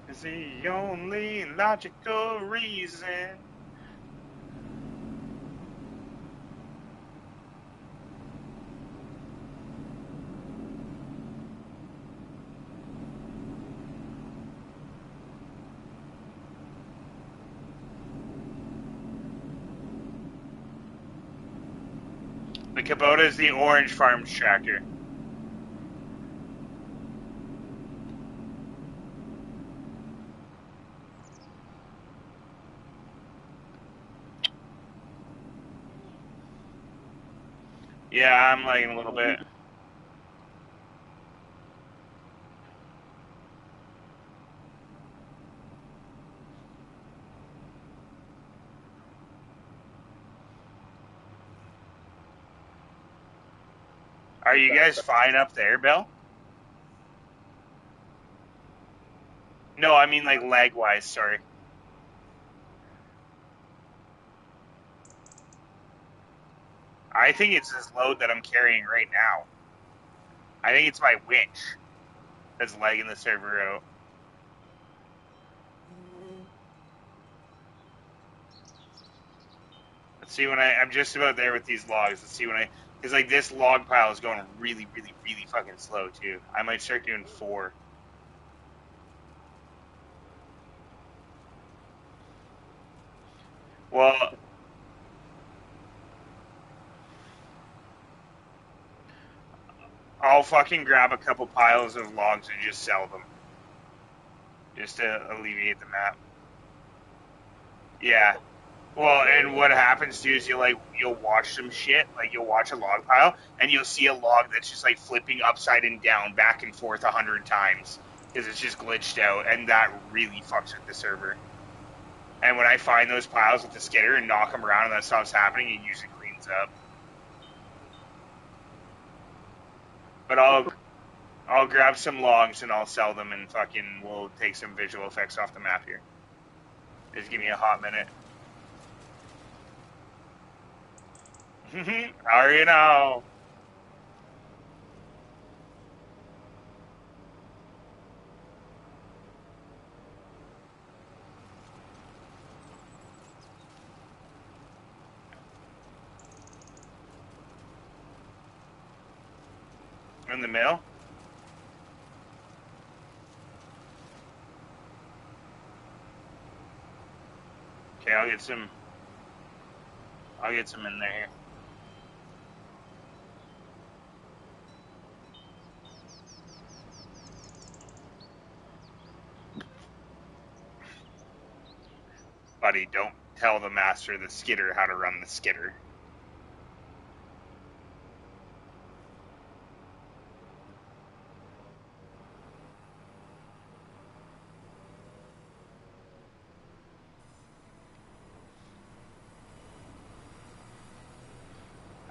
It's the only logical reason. The Kubota is the orange farm tractor. Yeah, I'm lagging a little bit. Are you guys fine up there, Bill? No, I mean like lag wise, sorry. I think it's this load that I'm carrying right now. I think it's my winch that's lagging the server out. Let's see when I'm just about there with these logs. Let's see when because like this log pile is going really, really, really fucking slow too. I might start doing 4. Well, I'll fucking grab a couple piles of logs and just sell them. Just to alleviate the map. Yeah. Well, and what happens too is you'll watch some shit, like you'll watch a log pile, and you'll see a log that's just like flipping upside and down, back and forth 100 times because it's just glitched out, and that really fucks with the server. And when I find those piles with the skidder and knock them around and that stops happening, it usually cleans up. But I'll grab some logs and I'll sell them, and fucking we'll take some visual effects off the map here. Just give me a hot minute. How are you now? In the mail? Okay, I'll get some in there here. Buddy, don't tell the master of the skidder how to run the skidder.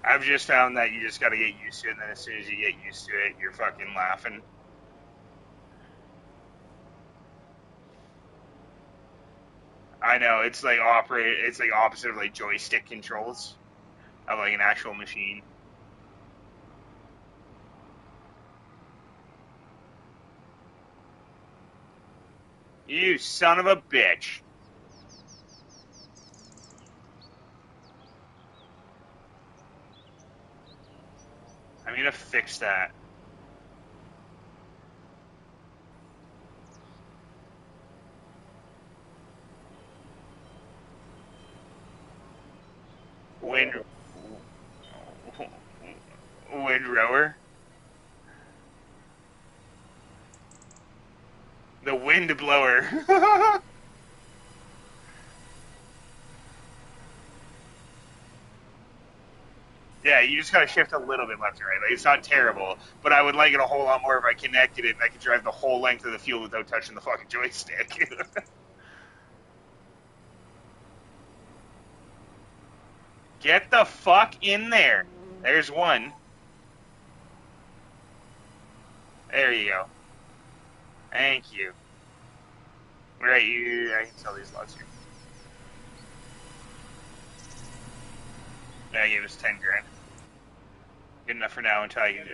I've just found that you just gotta get used to it, and then as soon as you get used to it, you're fucking laughing. I know, it's like opposite of like joystick controls of like an actual machine. You son of a bitch. I'm gonna fix that. Wind windrower. The wind blower. Yeah, you just gotta shift a little bit left and right. Like it's not terrible, but I would like it a whole lot more if I connected it and I could drive the whole length of the field without touching the fucking joystick. Get the fuck in there. There's one. There you go. Thank you. Right, I can sell these lots here. Yeah, gave us 10 grand. Good enough for now until I can.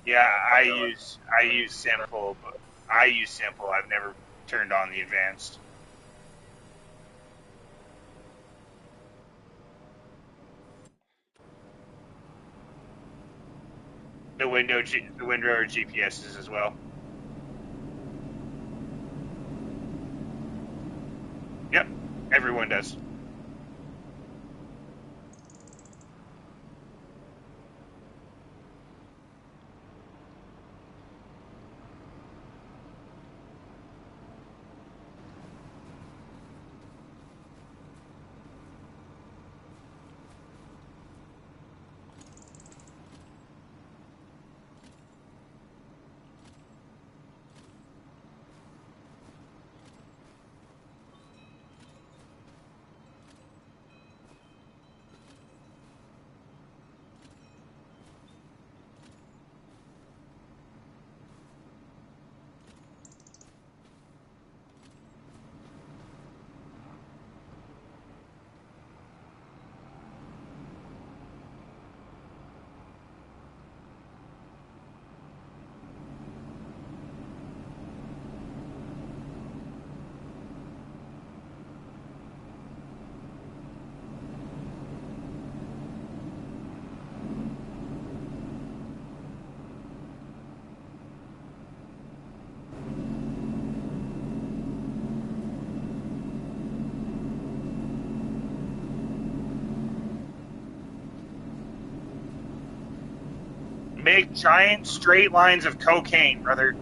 Yeah, I use simple, but I use simple. I've never turned on the advanced. The window or GPSs as well. Yep, everyone does. Make giant straight lines of cocaine, brother.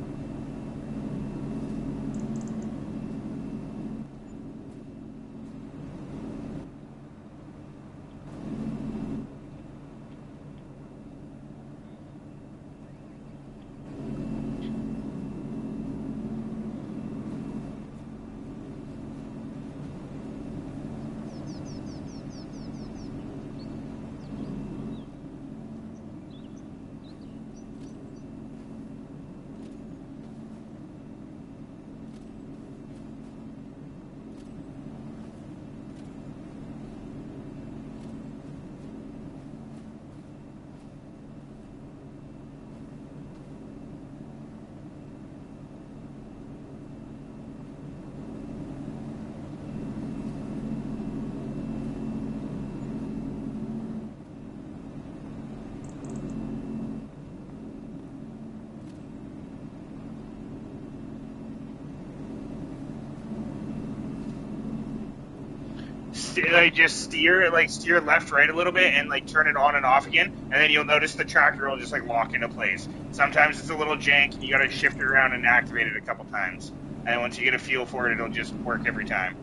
Like just steer left, right a little bit, and like turn it on and off again, and then you'll notice the tractor will just like lock into place. Sometimes it's a little jank, and you got to shift it around and activate it a couple times. And once you get a feel for it, it'll just work every time.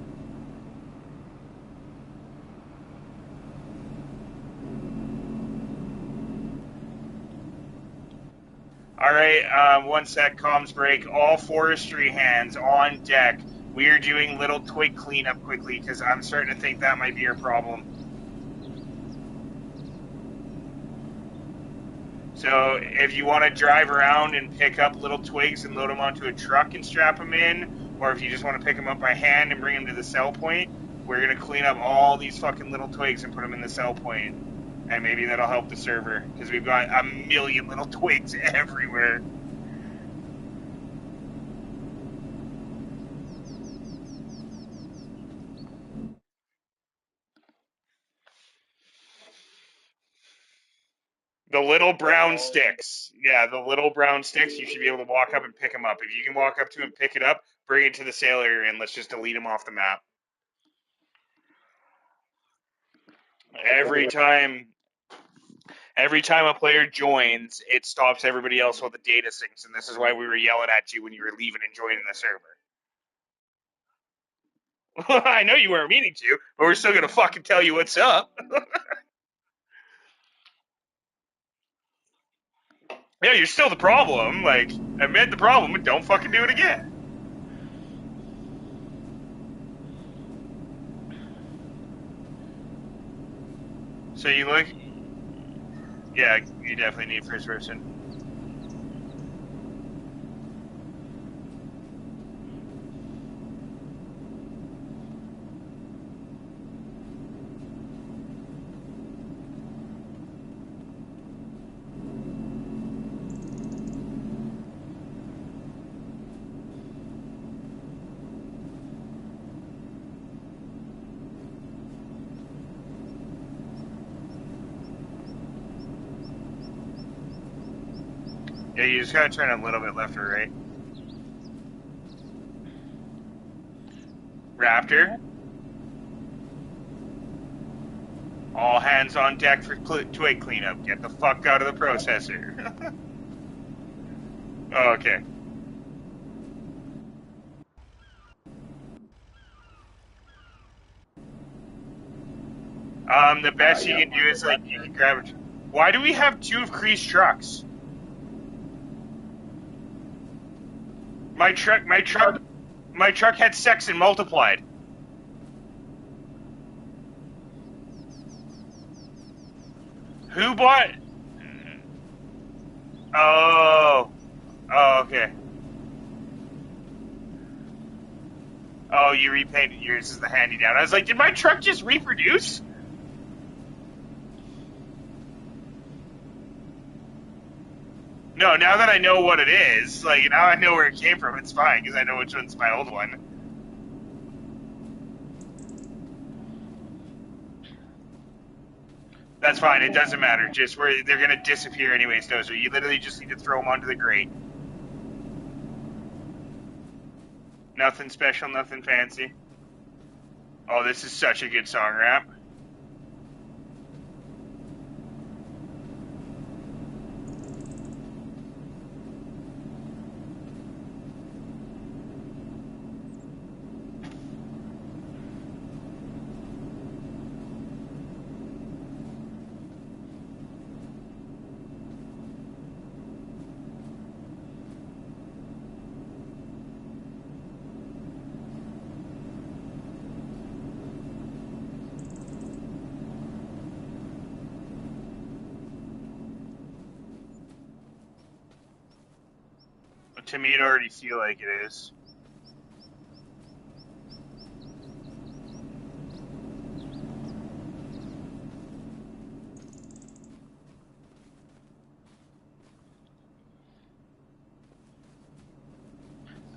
All right, one sec, comms break. All forestry hands on deck. We are doing little twig cleanup quickly because I'm starting to think that might be our problem. So if you want to drive around and pick up little twigs and load them onto a truck and strap them in, or if you just want to pick them up by hand and bring them to the sell point, we're going to clean up all these fucking little twigs and put them in the sell point. And maybe that'll help the server because we've got a million little twigs everywhere. The little brown sticks. Yeah, the little brown sticks, you should be able to walk up and pick them up. If you can walk up to and pick it up, bring it to the sale area and let's just delete them off the map. Every time a player joins, it stops everybody else while the data syncs, and this is why we were yelling at you when you were leaving and joining the server. I know you weren't meaning to, but we're still gonna fucking tell you what's up. Yeah, you're still the problem. Like, admit the problem and don't fucking do it again. So you look, yeah, you definitely need first person. Yeah, you just gotta turn a little bit left or right. Raptor. All hands on deck for twig cleanup. Get the fuck out of the processor. Oh, okay. The best you can do is like you can grab it. Why do we have two of Kree's trucks? My truck had sex and multiplied. Who bought? Oh, okay. Oh, you repainted yours as the handy down. I was like, did my truck just reproduce? No, now that I know what it is, like now I know where it came from. It's fine because I know which one's my old one. That's fine. It doesn't matter. Just where they're gonna disappear anyways, Dozer. You literally just need to throw them onto the grate. Nothing special, nothing fancy. Oh, this is such a good song rap. To me, it already feel like it is.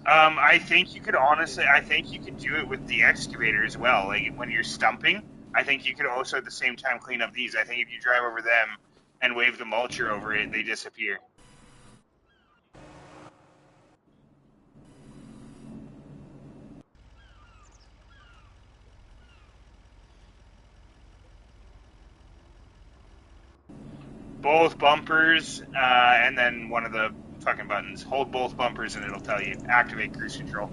I think you could honestly, I think you could do it with the excavator as well. Like when you're stumping, I think you could also at the same time clean up these. I think if you drive over them and wave the mulcher over it, they disappear. Both bumpers, and then one of the fucking buttons. Hold both bumpers and it'll tell you activate cruise control.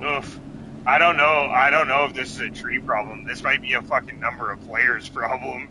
Oof. I don't know. I don't know if this is a tree problem. This might be a fucking number of players problem.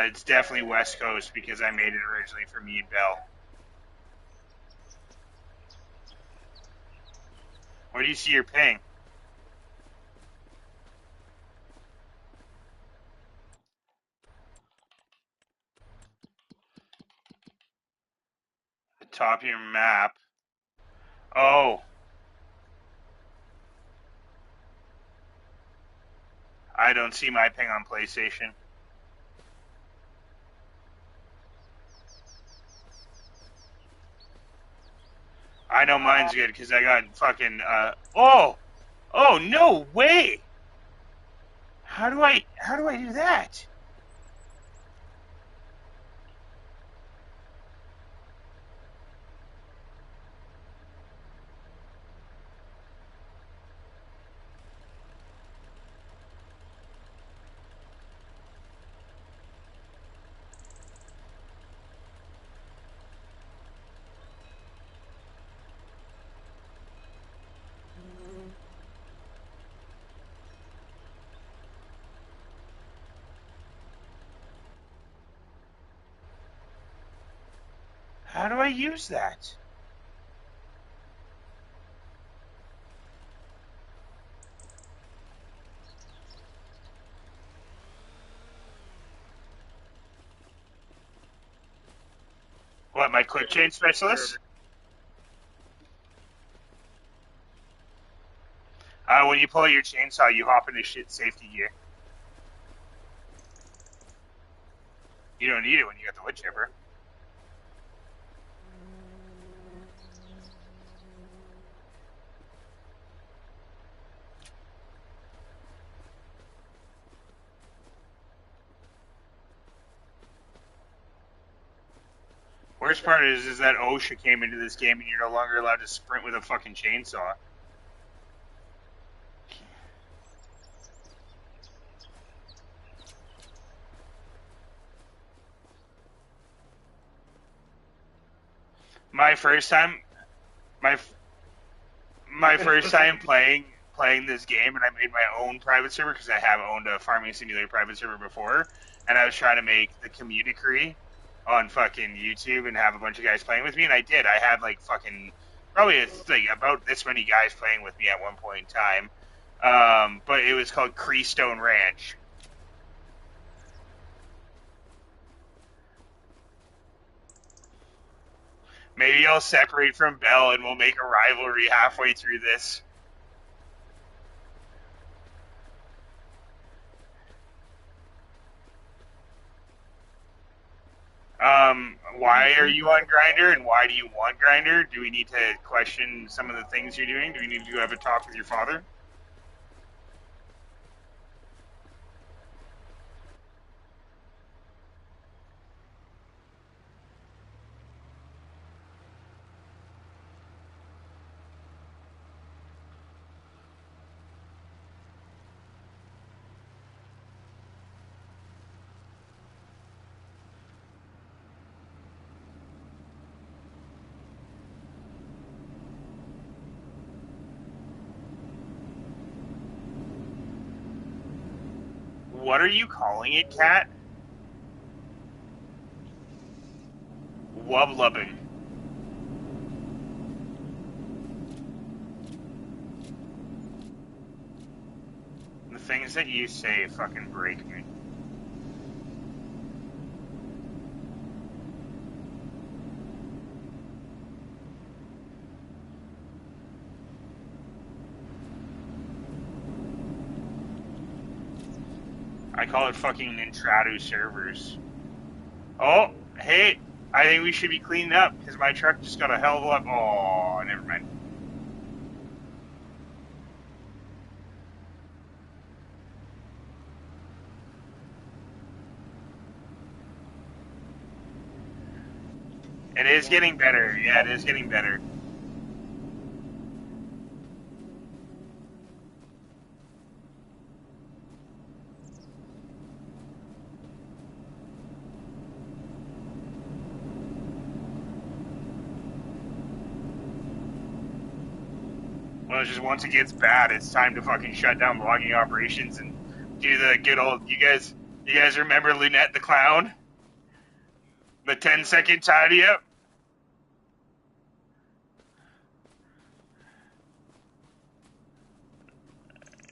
It's definitely West Coast because I made it originally for me and Bell. Where do you see your ping? The top of your map. Oh, I don't see my ping on PlayStation. I know mine's good because I got fucking. Oh, no way! How do I do that? How do I use that? What, my quick change specialist? When you pull out your chainsaw, you hop into shit safety gear. You don't need it when you got the wood chipper. Worst part is that OSHA came into this game and you're no longer allowed to sprint with a fucking chainsaw. My first time, my my first time playing this game, and I made my own private server because I have owned a farming simulator private server before, and I was trying to make the community on fucking YouTube and have a bunch of guys playing with me, and I did. I had like fucking probably like about this many guys playing with me at one point in time. But it was called Creestone Ranch. Maybe I'll separate from Bell and we'll make a rivalry halfway through this. Why are you on Grinder, and why do you want Grinder? Do we need to question some of the things you're doing? Do we need to have a talk with your father? What are you calling it, Cat? Wublubbing. The things that you say fucking break me. I call it fucking Nintrado servers. Oh, hey, I think we should be cleaning up because my truck just got a hell of a lot. Oh, never mind. It is getting better. Yeah, it is getting better. Well, it's just once it gets bad, it's time to fucking shut down logging operations and do the good old. You guys remember Lunette the Clown? The 10-second tidy up.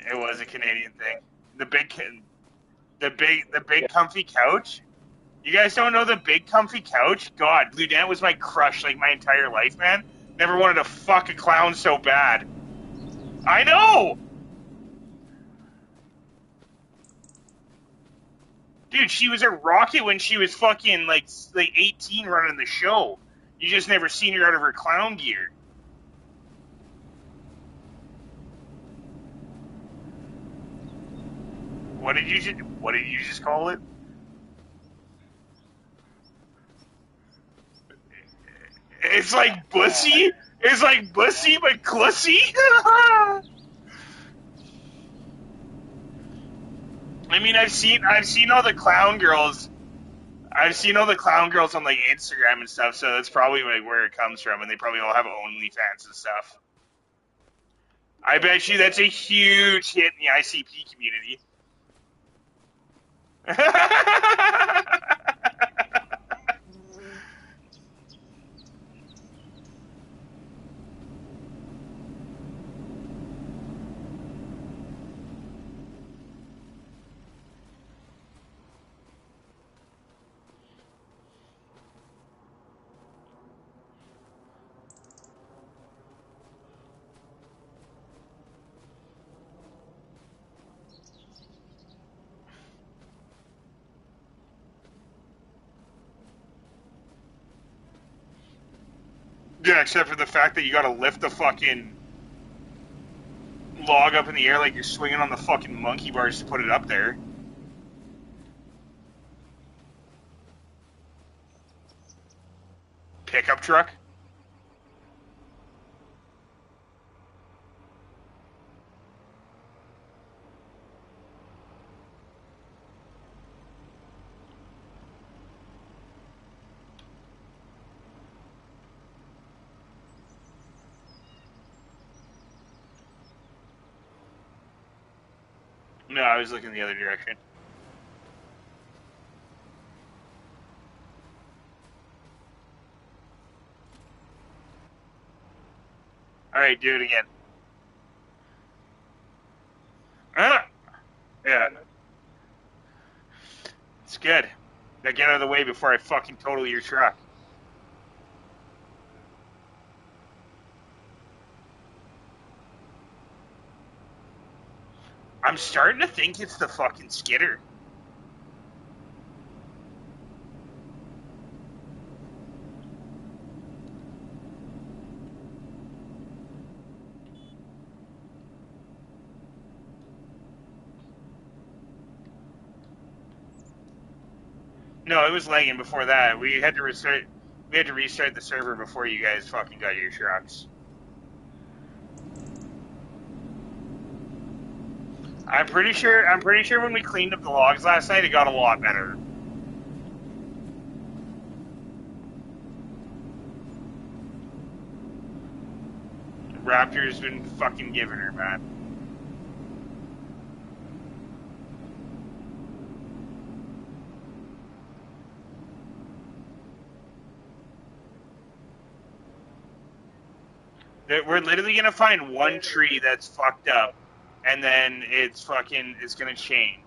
It was a Canadian thing. The big comfy couch. You guys don't know the big comfy couch? God, Lunette was my crush like my entire life, man. Never wanted to fuck a clown so bad. I know! Dude, she was a rocket when she was fucking like 18 running the show. You just never seen her out of her clown gear. What did you just call it? It's like bussy. It's like bussy but clussy. I mean, I've seen all the clown girls. I've seen all the clown girls on like Instagram and stuff, so that's probably like where it comes from, and they probably all have OnlyFans and stuff. I bet you that's a huge hit in the ICP community. Yeah, except for the fact that you gotta lift the fucking log up in the air like you're swinging on the fucking monkey bars to put it up there. Pickup truck? No, I was looking the other direction. Alright, do it again. Ah! Yeah, it's good. Now get out of the way before I fucking total your truck. I'm starting to think it's the fucking skidder. No, it was lagging before that. We had to restart. We had to restart the server before you guys fucking got your trucks. I'm pretty sure. I'm pretty sure when we cleaned up the logs last night, it got a lot better. Raptor's been fucking giving her, man. We're literally gonna find one tree that's fucked up, and then it's gonna change.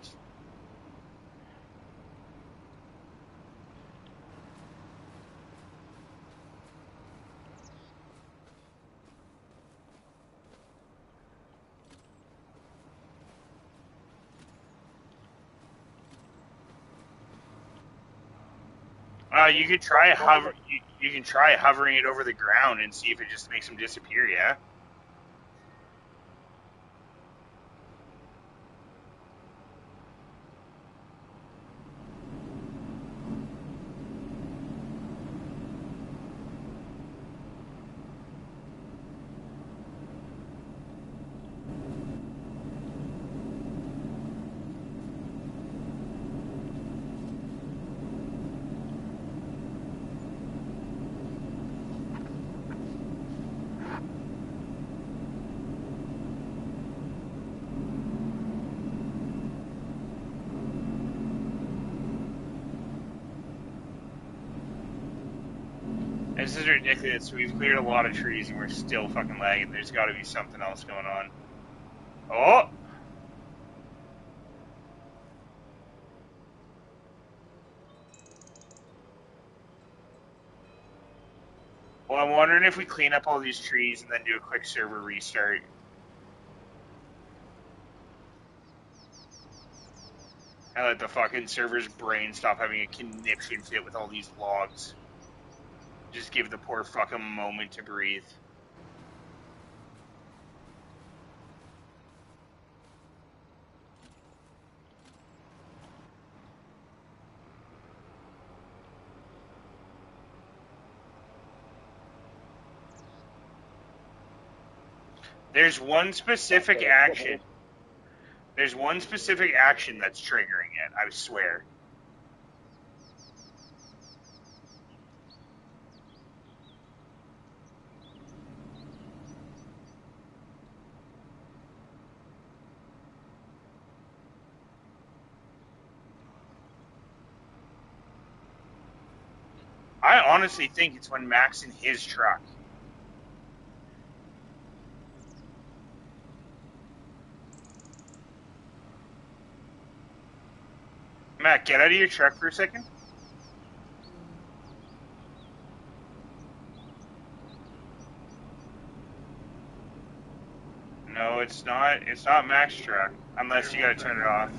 You could try hover. You can try hovering it over the ground and see if it just makes them disappear. Yeah. This is ridiculous. We've cleared a lot of trees and we're still fucking lagging. There's got to be something else going on. Oh. Well, I'm wondering if we clean up all these trees and then do a quick server restart. And let the fucking server's brain stop having a conniption fit with all these logs. Just give the poor fuck a moment to breathe. There's one specific action. There's one specific action that's triggering it, I swear. I honestly think it's when Mac's in his truck. Mac, get out of your truck for a second. No, it's not. It's not Mac's truck. Unless you gotta turn it off.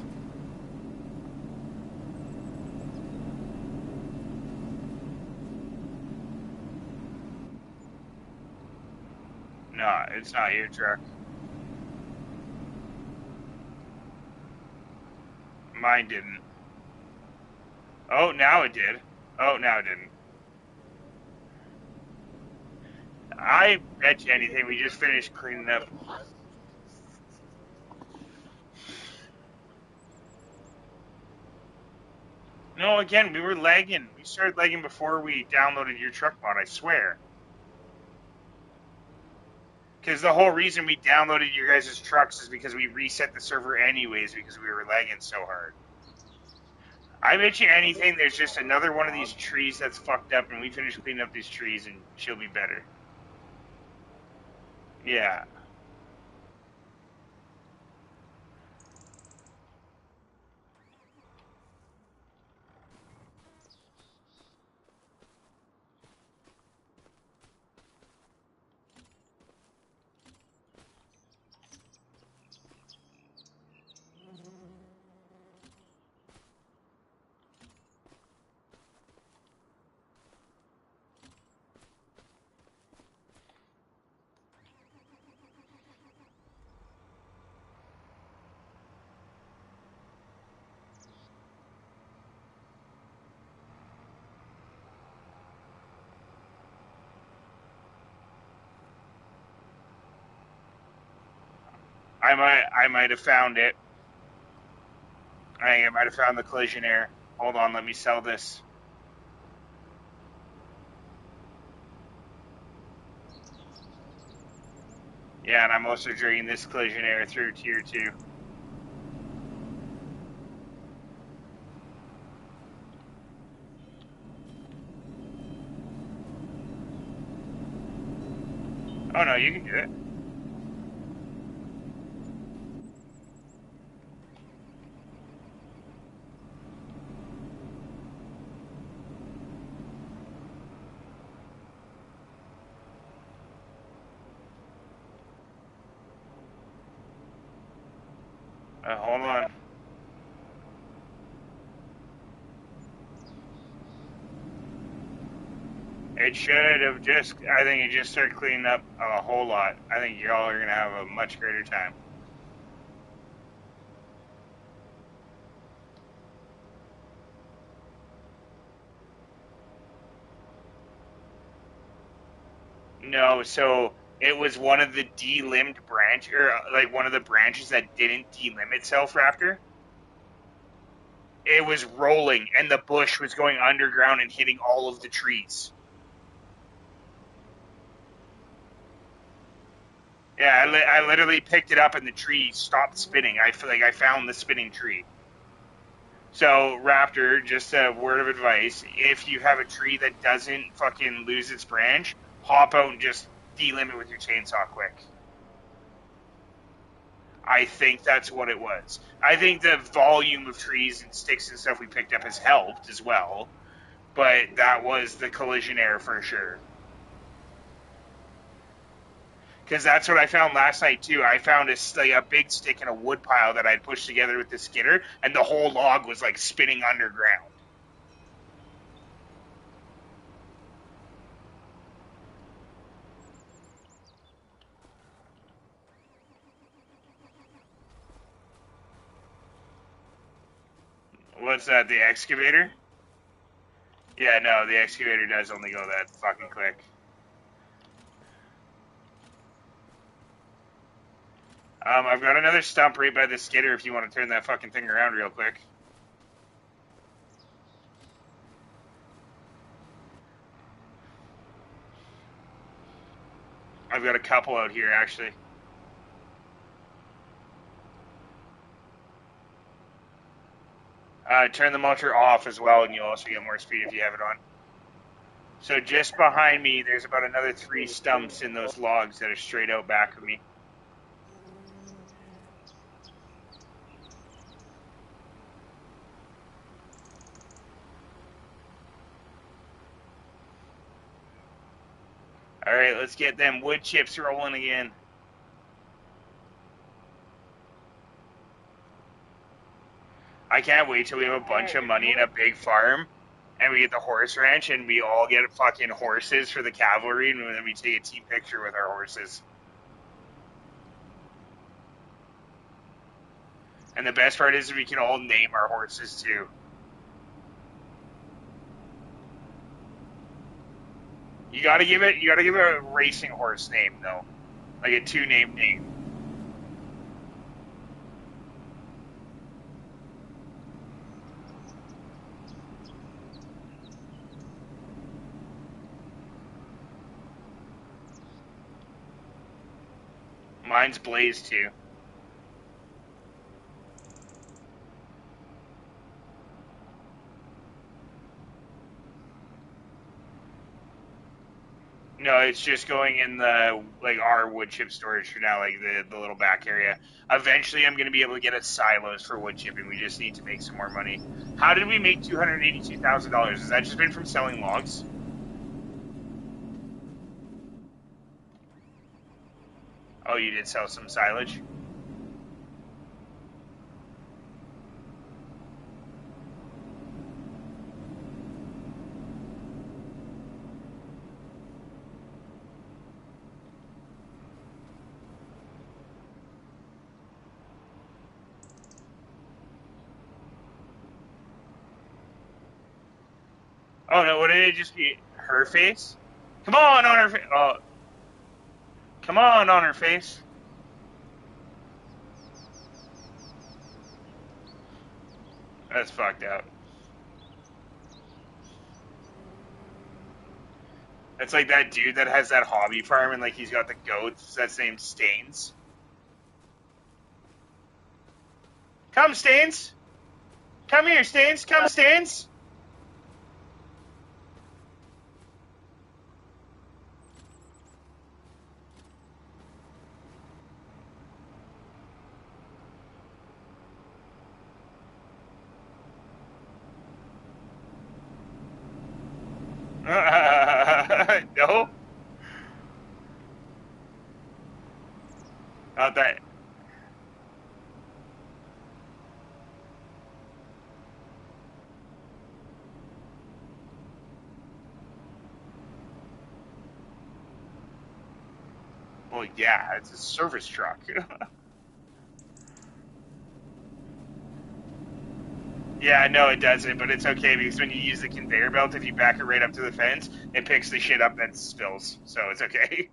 No, it's not your truck. Mine didn't. Oh, now it did. Oh, now it didn't. I bet you anything we just finished cleaning up. No, again, we were lagging. We started lagging before we downloaded your truck mod, I swear. Because the whole reason we downloaded your guys' trucks is because we reset the server anyways because we were lagging so hard. I bet you anything there's just another one of these trees that's fucked up and we finish cleaning up these trees and she'll be better. Yeah. I might have found it. I might have found the collisionaire. Hold on, let me sell this. Yeah, and I'm also dragging this collisionaire through tier 2. Oh no, you can do it. Hold on. It should have just, I think it just started cleaning up a whole lot. I think y'all are going to have a much greater time. No, so it was one of the delimbed branch, or like one of the branches that didn't delimb itself, Raptor. It was rolling, and the bush was going underground and hitting all of the trees. Yeah, I literally picked it up, and the tree stopped spinning. I feel like I found the spinning tree. So, Raptor, just a word of advice: if you have a tree that doesn't fucking lose its branch, hop out and just delimb it with your chainsaw quick. I think that's what it was. I think the volume of trees and sticks and stuff we picked up has helped as well, but that was the collisionaire for sure. Because that's what I found last night too. I found a big stick in a wood pile that I'd pushed together with the skidder, and the whole log was like spinning underground. What's that? The excavator? Yeah, no, the excavator does only go that fucking quick. I've got another stump right by the skidder if you want to turn that fucking thing around real quick. I've got a couple out here, actually. Turn the mulcher off as well, and you'll also get more speed if you have it on. So just behind me, there's about another 3 stumps in those logs that are straight out back of me. All right, let's get them wood chips rolling again. I can't wait till we have a bunch of money in a big farm, and we get the horse ranch, and we all get fucking horses for the cavalry, and then we take a team picture with our horses. And the best part is we can all name our horses too. You gotta give it a racing horse name though, like a 2-name name. Mine's Blaze too. No, it's just going in the our wood chip storage for now, like the little back area. Eventually, I'm gonna be able to get us silos for wood chipping. We just need to make some more money. How did we make $282,000? Has that just been from selling logs? Oh, you did sell some silage. Oh no, what did it just be? Her face? Come on her face! Oh, come on her face! That's fucked up. It's like that dude that has that hobby farm and like he's got the goats that's named Stains. Come, Stains. Come here, Stains. Come, Stains. No, not that. Well, yeah, it's a service truck. Yeah, no, it doesn't, but it's okay because when you use the conveyor belt, if you back it right up to the fence, it picks the shit up that spills, so it's okay.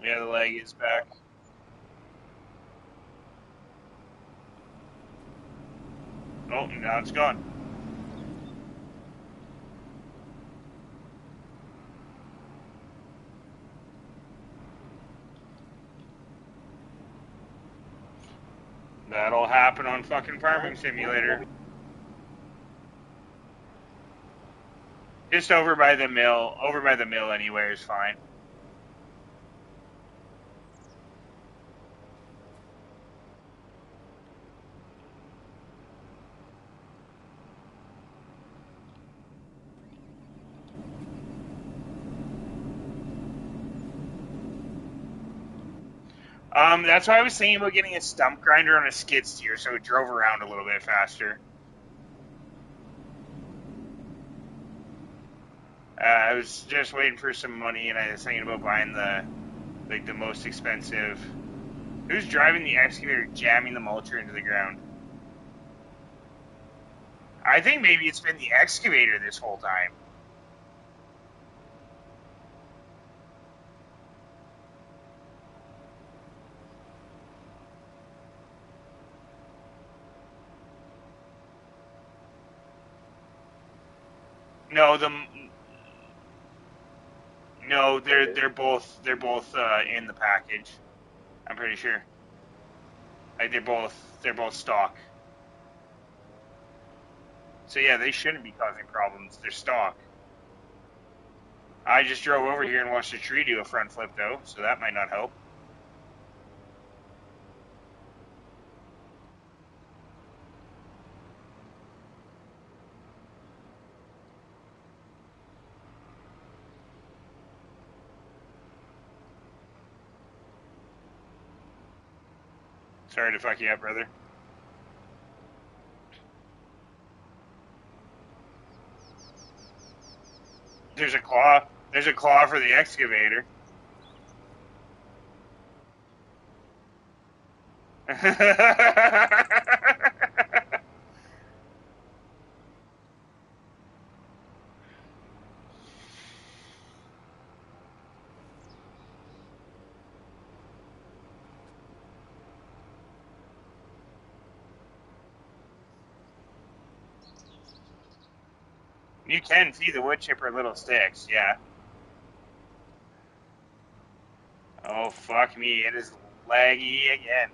Yeah, the leg is back. Oh, now it's gone. That'll happen on fucking Farming Simulator. Just over by the mill anywhere is fine. That's why I was thinking about getting a stump grinder on a skid steer so it drove around a little bit faster. I was just waiting for some money, and I was thinking about buying the most expensive. Who's driving the excavator, jamming the mulcher into the ground? I think maybe it's been the excavator this whole time. No, no, they're both in the package. I'm pretty sure. Like they're both stock. So yeah, they shouldn't be causing problems. They're stock. I just drove over here and watched a tree do a front flip though, so that might not help. Sorry to fuck you up, brother. There's a claw. There's a claw for the excavator. You can feed the wood chipper little sticks, yeah. Oh, fuck me. It is laggy again.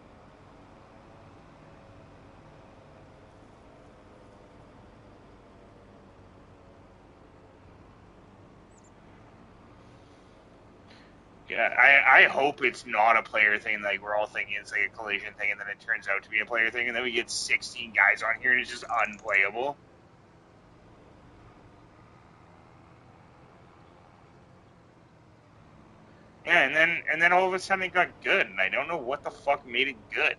Yeah, I hope it's not a player thing. Like, we're all thinking it's like a collision thing, and then it turns out to be a player thing, and then we get 16 guys on here, and it's just unplayable. Yeah, and then all of a sudden it got good, and I don't know what the fuck made it good.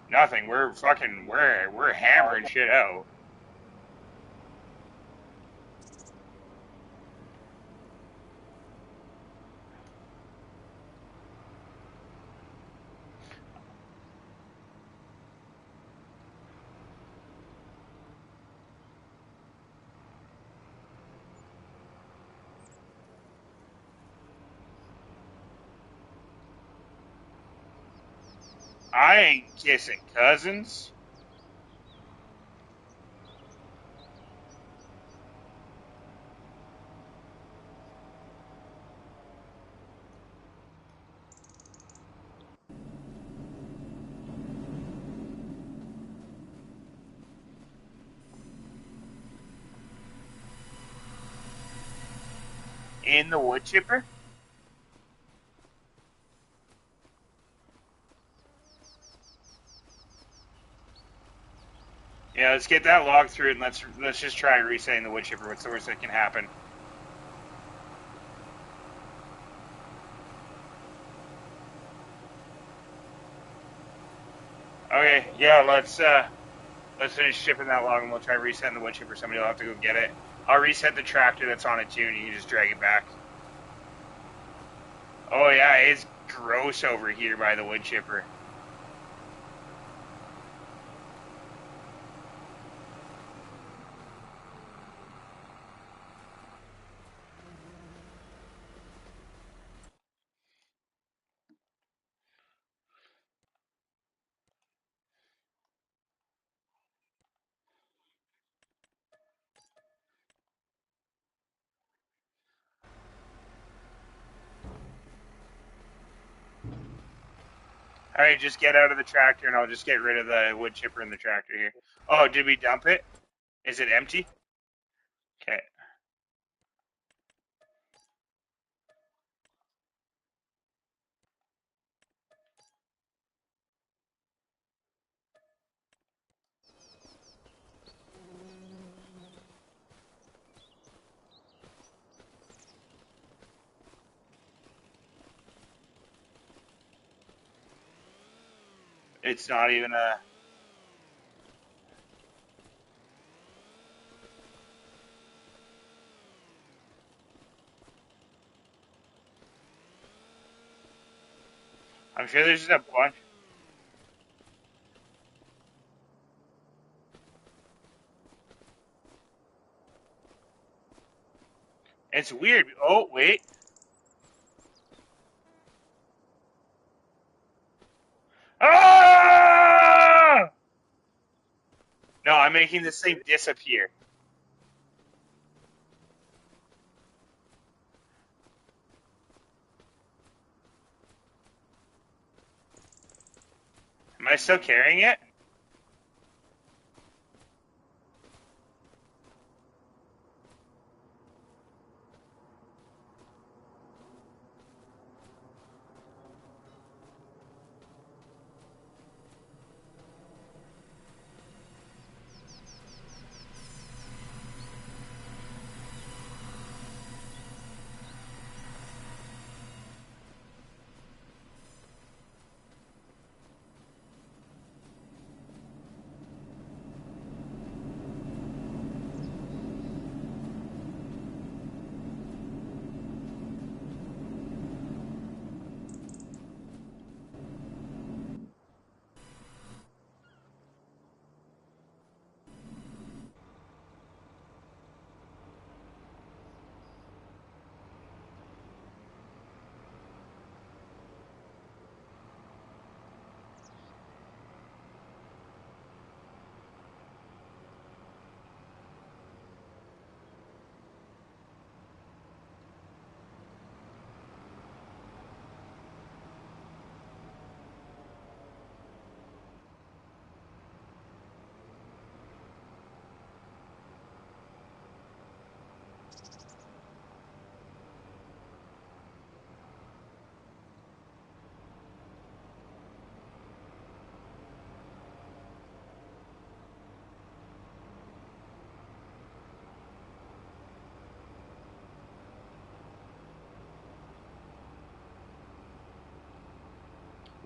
Nothing. We're hammering shit out. I ain't kissing cousins. In the wood chipper. Yeah, let's get that log through, and let's just try resetting the wood chipper. What's the worst that can happen? Okay, yeah, let's finish shipping that log, and we'll try resetting the wood chipper. Somebody will have to go get it. I'll reset the tractor that's on it too, and you can just drag it back. Oh yeah, it's gross over here by the wood chipper. All right, just get out of the tractor, and I'll just get rid of the wood chipper in the tractor here. Oh, did we dump it? Is it empty? Okay. It's not even a. I'm sure there's just a bunch. It's weird. Oh wait. Ah! No, I'm making this thing disappear. Am I still carrying it?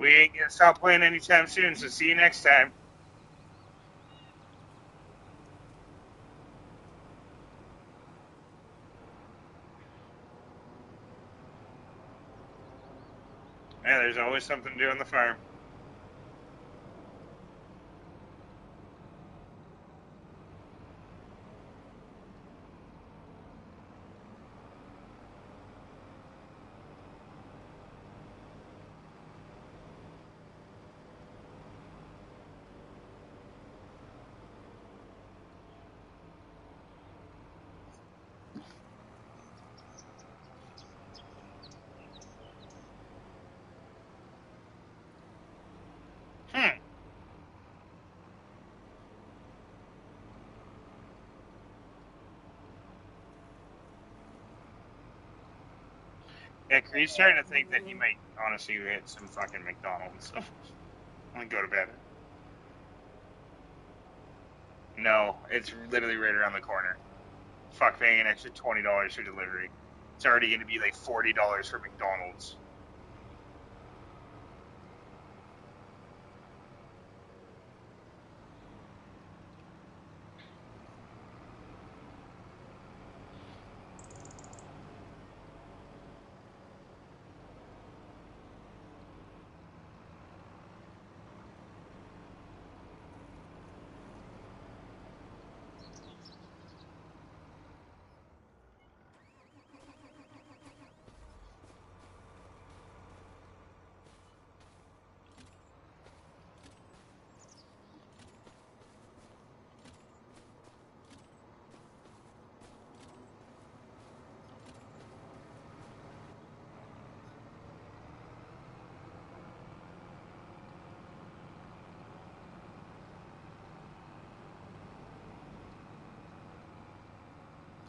We ain't gonna stop playing anytime soon, so see you next time. Yeah, there's always something to do on the farm. Hmm. Yeah, Creed's starting to think that he might honestly hit some fucking McDonald's. I'm gonna go to bed. No, it's literally right around the corner. Fuck paying an extra $20 for delivery. It's already gonna be like $40 for McDonald's.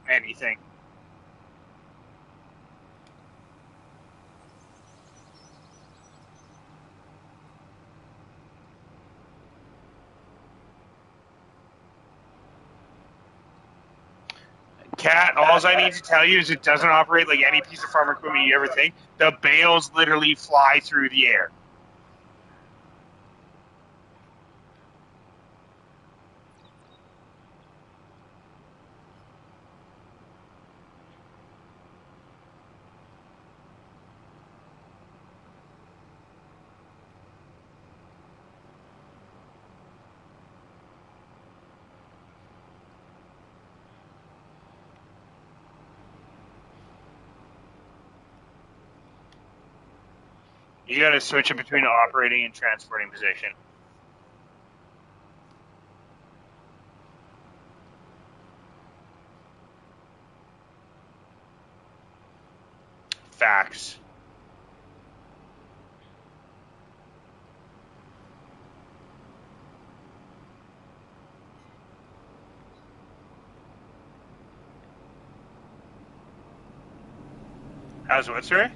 Anything. Cat, all I need to tell you is it doesn't operate like any piece of farm equipment you ever think. The bales literally fly through the air. You gotta switch it between operating and transporting position. Facts. How's what, sorry?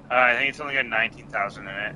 I think it's only got 19,000 in it.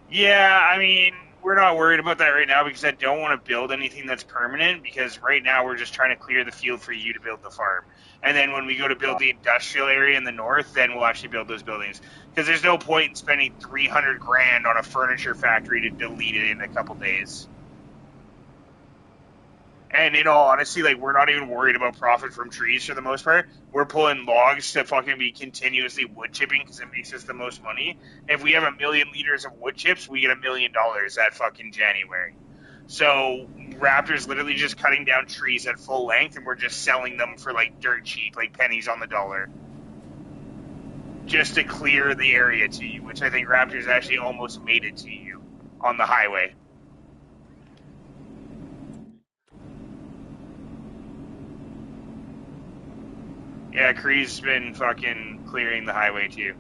Yeah, I mean, we're not worried about that right now because I don't want to build anything that's permanent because right now we're just trying to clear the field for you to build the farm. And then when we go to build the industrial area in the north, then we'll actually build those buildings. Because there's no point in spending 300 grand on a furniture factory to delete it in a couple days. And in all honesty, like we're not even worried about profit from trees for the most part. We're pulling logs to fucking be continuously wood chipping because it makes us the most money. If we have 1,000,000 liters of wood chips, we get $1,000,000 that fucking January. So Raptor's literally just cutting down trees at full length, and we're just selling them for like dirt cheap, like pennies on the dollar, just to clear the area to you. Which I think Raptor's actually almost made it to you on the highway. Yeah, Kree's been fucking clearing the highway too.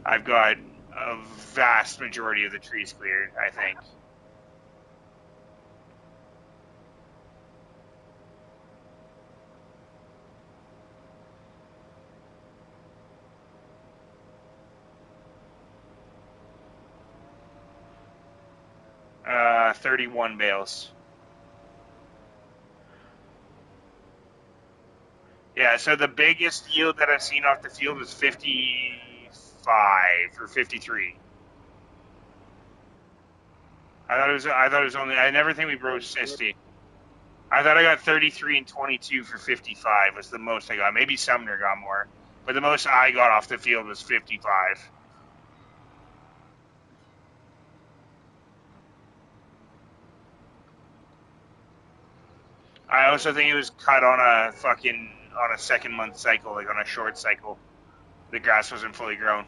I've got a vast majority of the trees cleared, I think. 31 bales. Yeah, so the biggest yield that I've seen off the field was 55 or 53. I thought it was only. I never think we broke 60. I thought I got 33 and 22 for 55 was the most I got. Maybe Sumner got more, but the most I got off the field was 55. I also think it was cut on a second month cycle, like on a short cycle. The grass wasn't fully grown.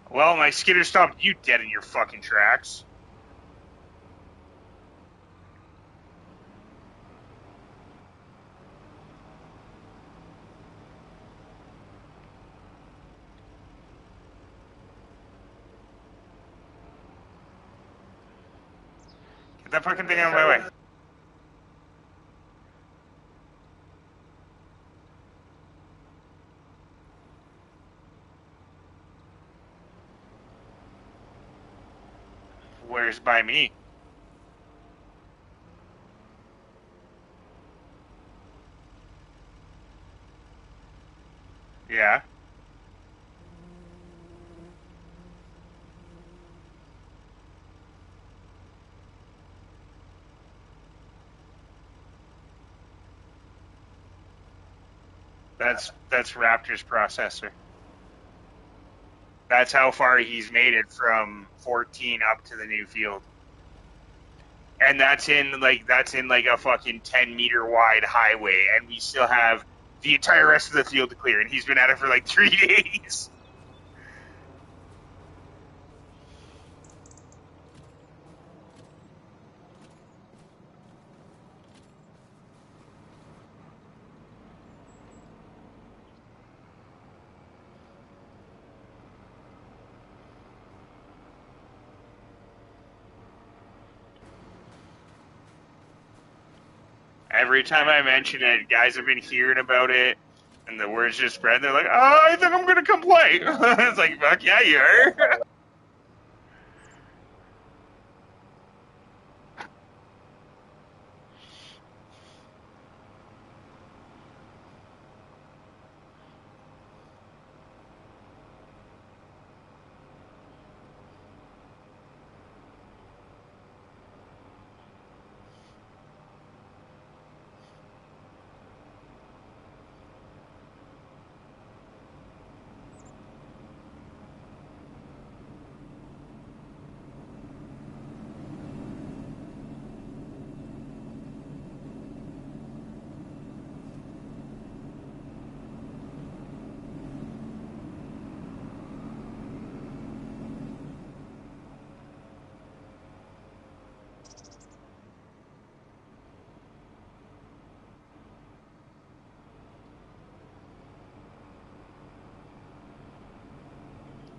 Well, my skidder stopped you dead in your fucking tracks. Get that fucking thing out of my way. Where's by me? Yeah. That's Raptor's processor. That's how far he's made it from 14 up to the new field. And that's in like a fucking 10-meter wide highway, and we still have the entire rest of the field to clear, and he's been at it for like 3 days. Every time I mention it, guys have been hearing about it, and the words just spread. They're like, "Oh, I think I'm gonna come play." It's like, "Fuck yeah, you are."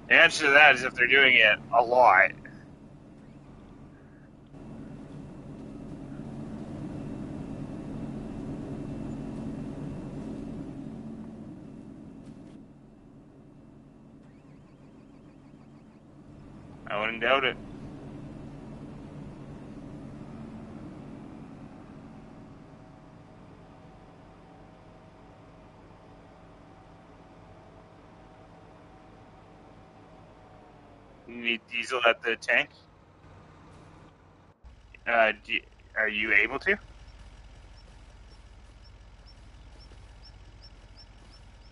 The answer to that is if they're doing it a lot. I wouldn't doubt it. You need diesel at the tank. Uh, do, are you able to?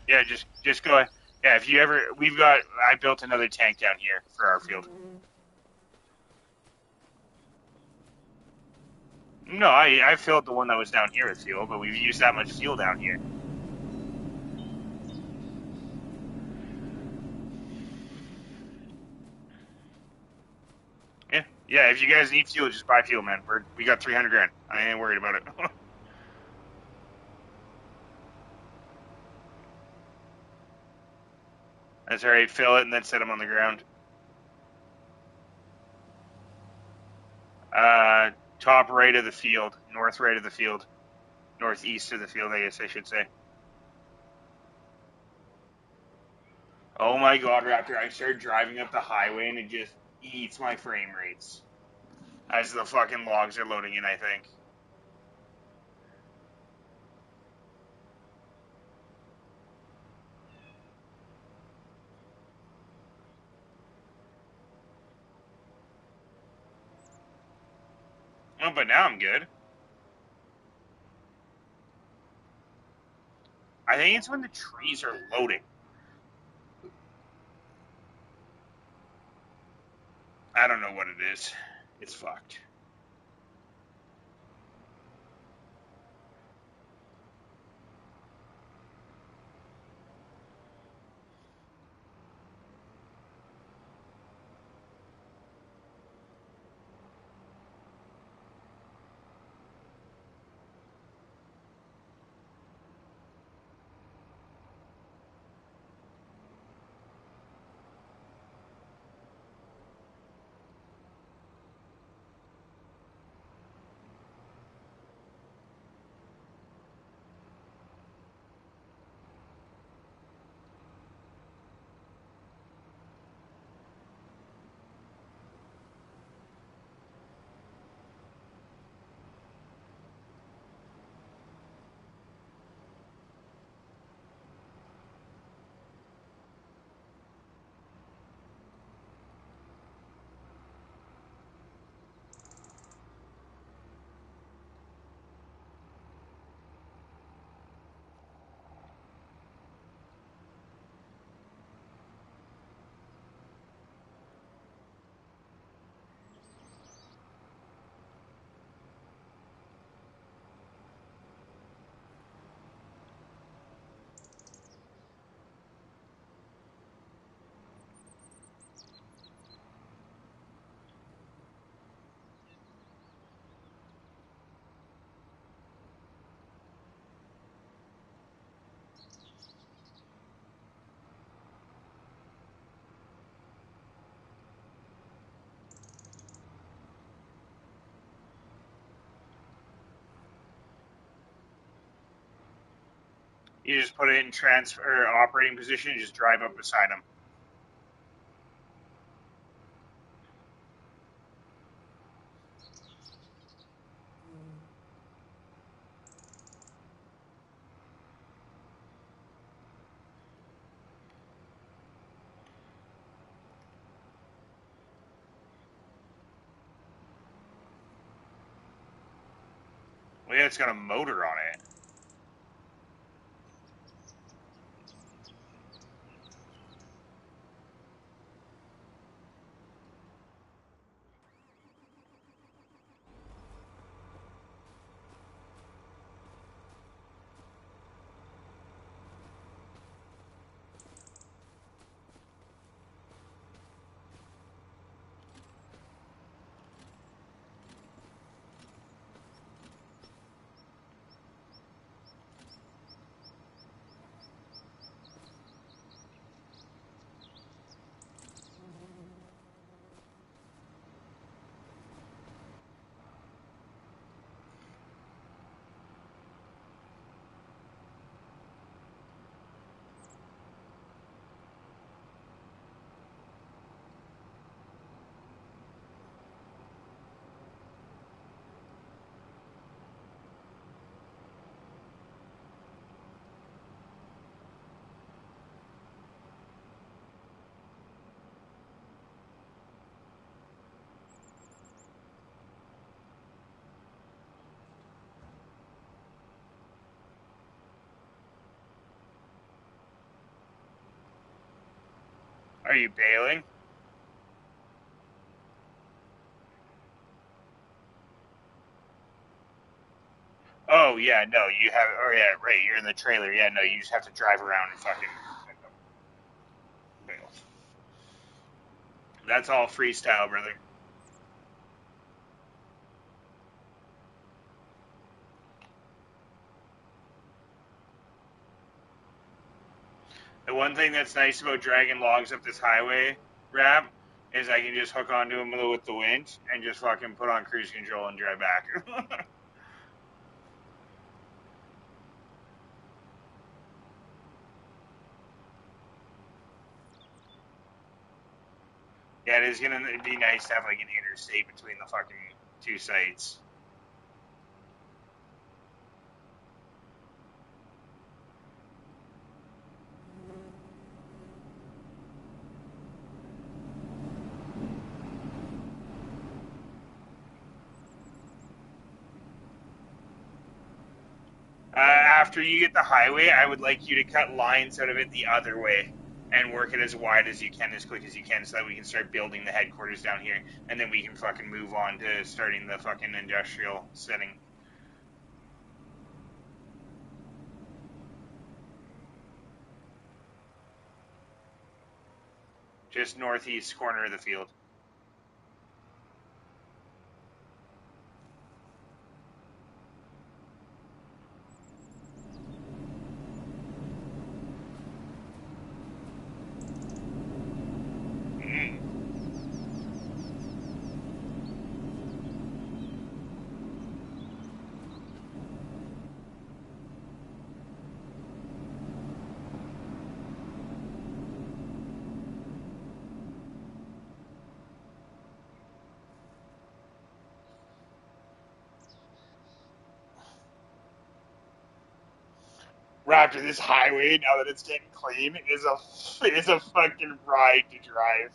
Yeah, just go ahead. Yeah, if you ever, I built another tank down here for our field. No, I filled the one that was down here with fuel, but we've used that much fuel down here. Yeah, yeah. If you guys need fuel, just buy fuel, man. We got 300 grand. I ain't worried about it. That's all right. Fill it and then set them on the ground. Top right of the field, north right of the field, northeast of the field. I guess I should say. Oh my God, Raptor! I started driving up the highway and it just eats my frame rates. As the fucking logs are loading in, I think. Oh, but now I'm good. I think it's when the trees are loading. I don't know what it is. It's fucked. You just put it in transfer or operating position and just drive up beside them. Well, yeah, it's got a motor on it. Are you bailing? Oh yeah, no, you have. Oh yeah, right. You're in the trailer. Yeah, no, you just have to drive around and fucking bail. That's all freestyle, brother. The one thing that's nice about dragging logs up this highway ramp is I can just hook onto them with the winch and just fucking put on cruise control and drive back. Yeah, it is gonna be nice to have like an interstate between the fucking 2 sites. After you get the highway, I would like you to cut lines out of it the other way and work it as wide as you can, as quick as you can, so that we can start building the headquarters down here, and then we can fucking move on to starting the fucking industrial setting. Just northeast corner of the field. Mm. Raptor, this highway, now that it's getting clean, is a fucking ride to drive.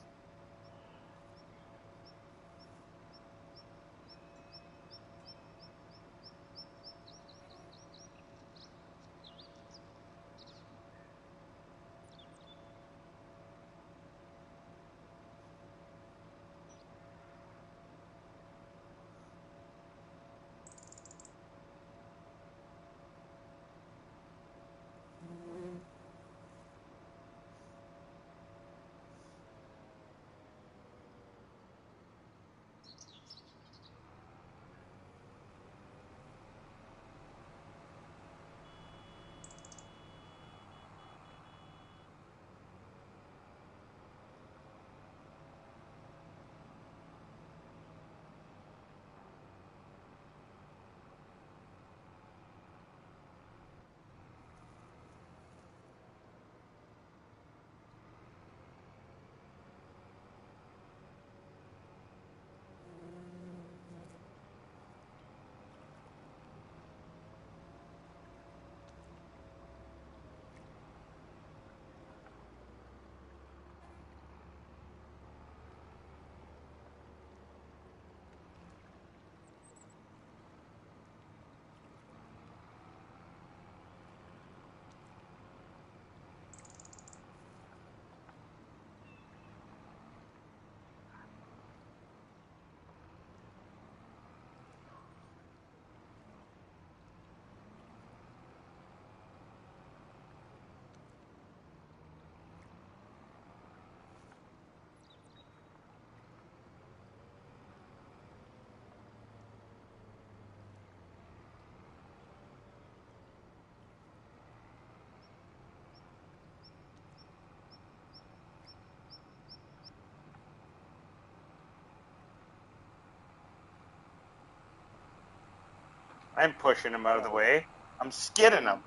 I'm pushing him out of the way. I'm skidding him.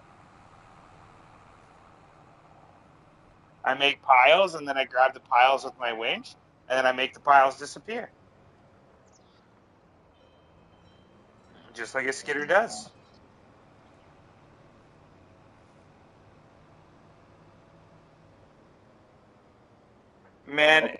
I make piles, and then I grab the piles with my winch, and then I make the piles disappear. Just like a skidder does. Man,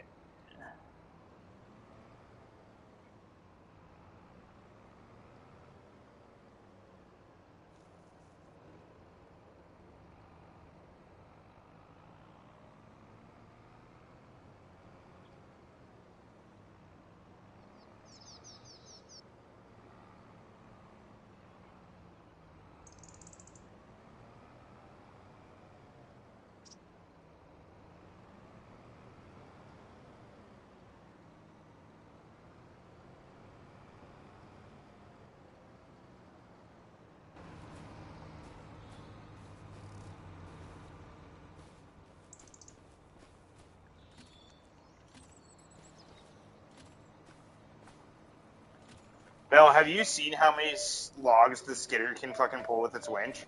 Bell, have you seen how many logs the skidder can fucking pull with its winch?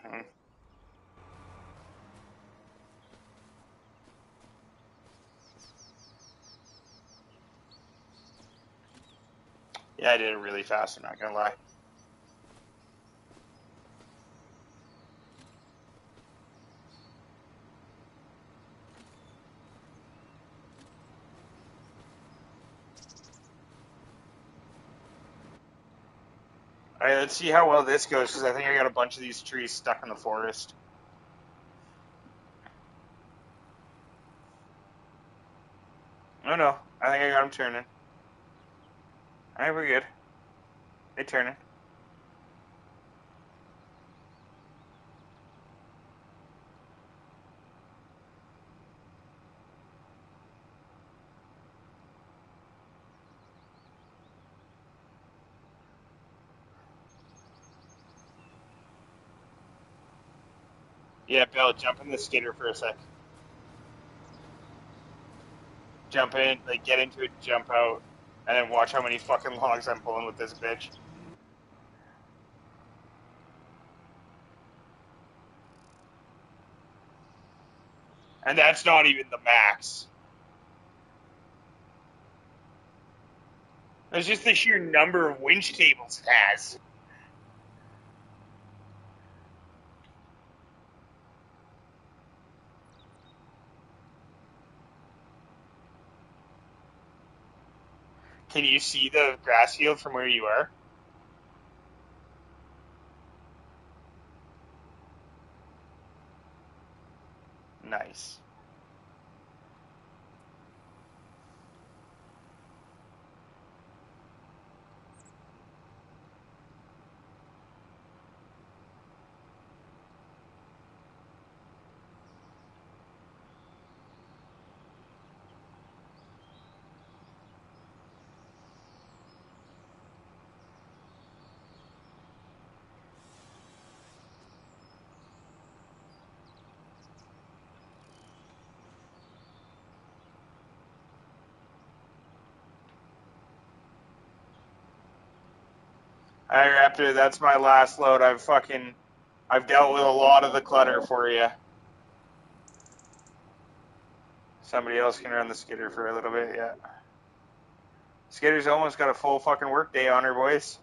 Mm-hmm. Yeah, I did it really fast. I'm not gonna lie. All right, let's see how well this goes because I think I got a bunch of these trees stuck in the forest. Oh no, I think I got them turning. All right, we're good. They turning. Yeah, Bill, jump in the skidder for a sec. Jump in, like get into it, jump out, and then watch how many fucking logs I'm pulling with this bitch. And that's not even the max. It's just the sheer number of winch tables it has. Can you see the grass field from where you are? Nice. All right, Raptor, that's my last load. I've dealt with a lot of the clutter for you. Somebody else can run the skidder for a little bit, yeah. Skidder's almost got a full fucking work day on her, boys.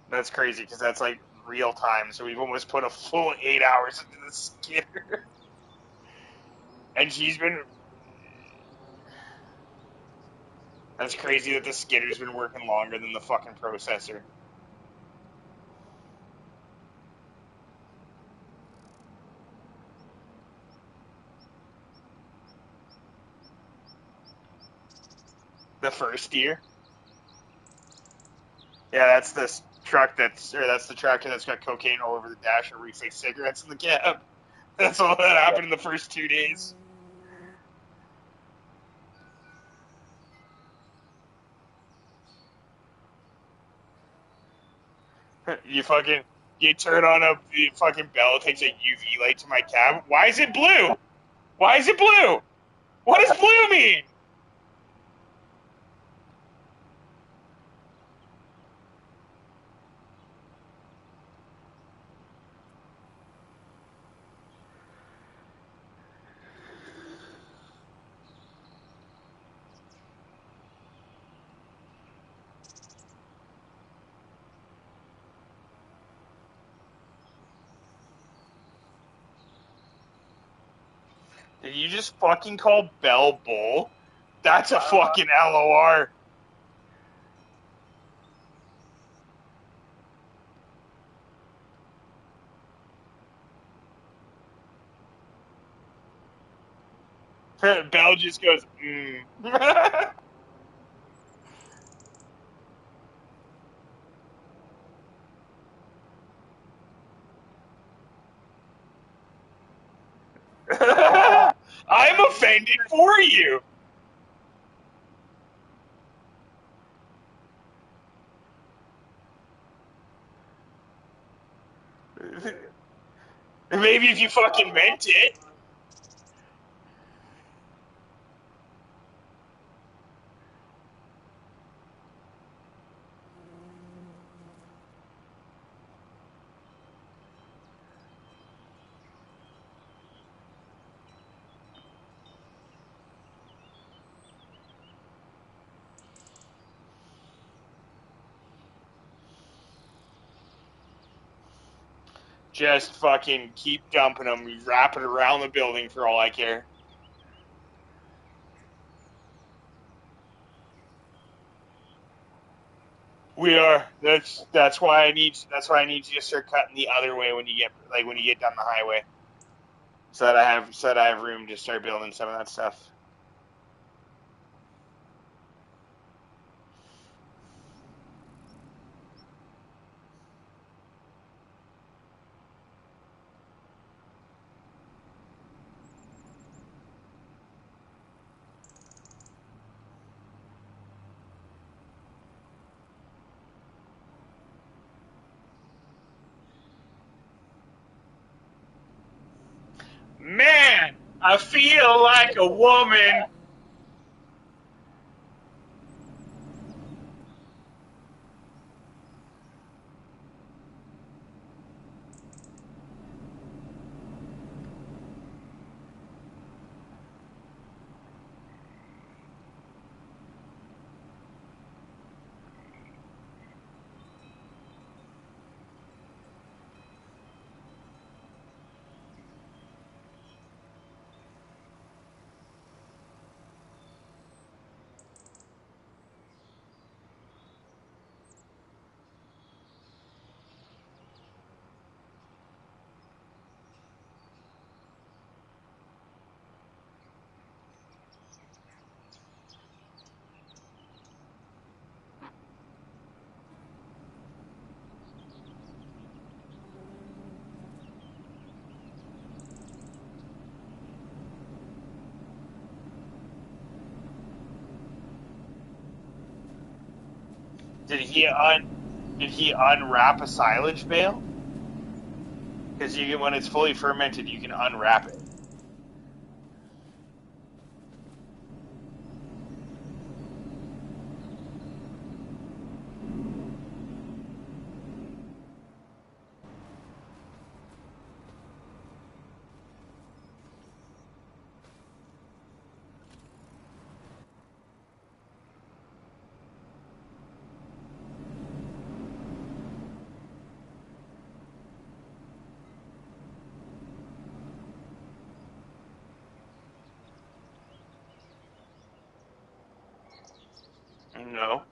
That's crazy because that's like real time. So we've almost put a full 8 hours into the skidder, and she's been. That's crazy that the skidder's been working longer than the fucking processor. The first year. Yeah, that's this truck that's the tractor that's got cocaine all over the dash and reeks like cigarettes in the cab. That's all that happened in the first 2 days. You fucking you turn on the fucking bell, takes a UV light to my cab. Why is it blue? Why is it blue? What does blue mean? Did you just fucking call Bell Bull? That's a fucking LOR. Bell just goes, I'm offended for you. Maybe if you fucking meant it. Just fucking keep dumping them. We wrap it around the building for all I care. We are. That's why I need. That's why I need you to start cutting the other way when you get when you get down the highway, so that I have room to start building some of that stuff. Man, I feel like a woman. Did he unwrap a silage bale? Because when it's fully fermented, you can unwrap it. No.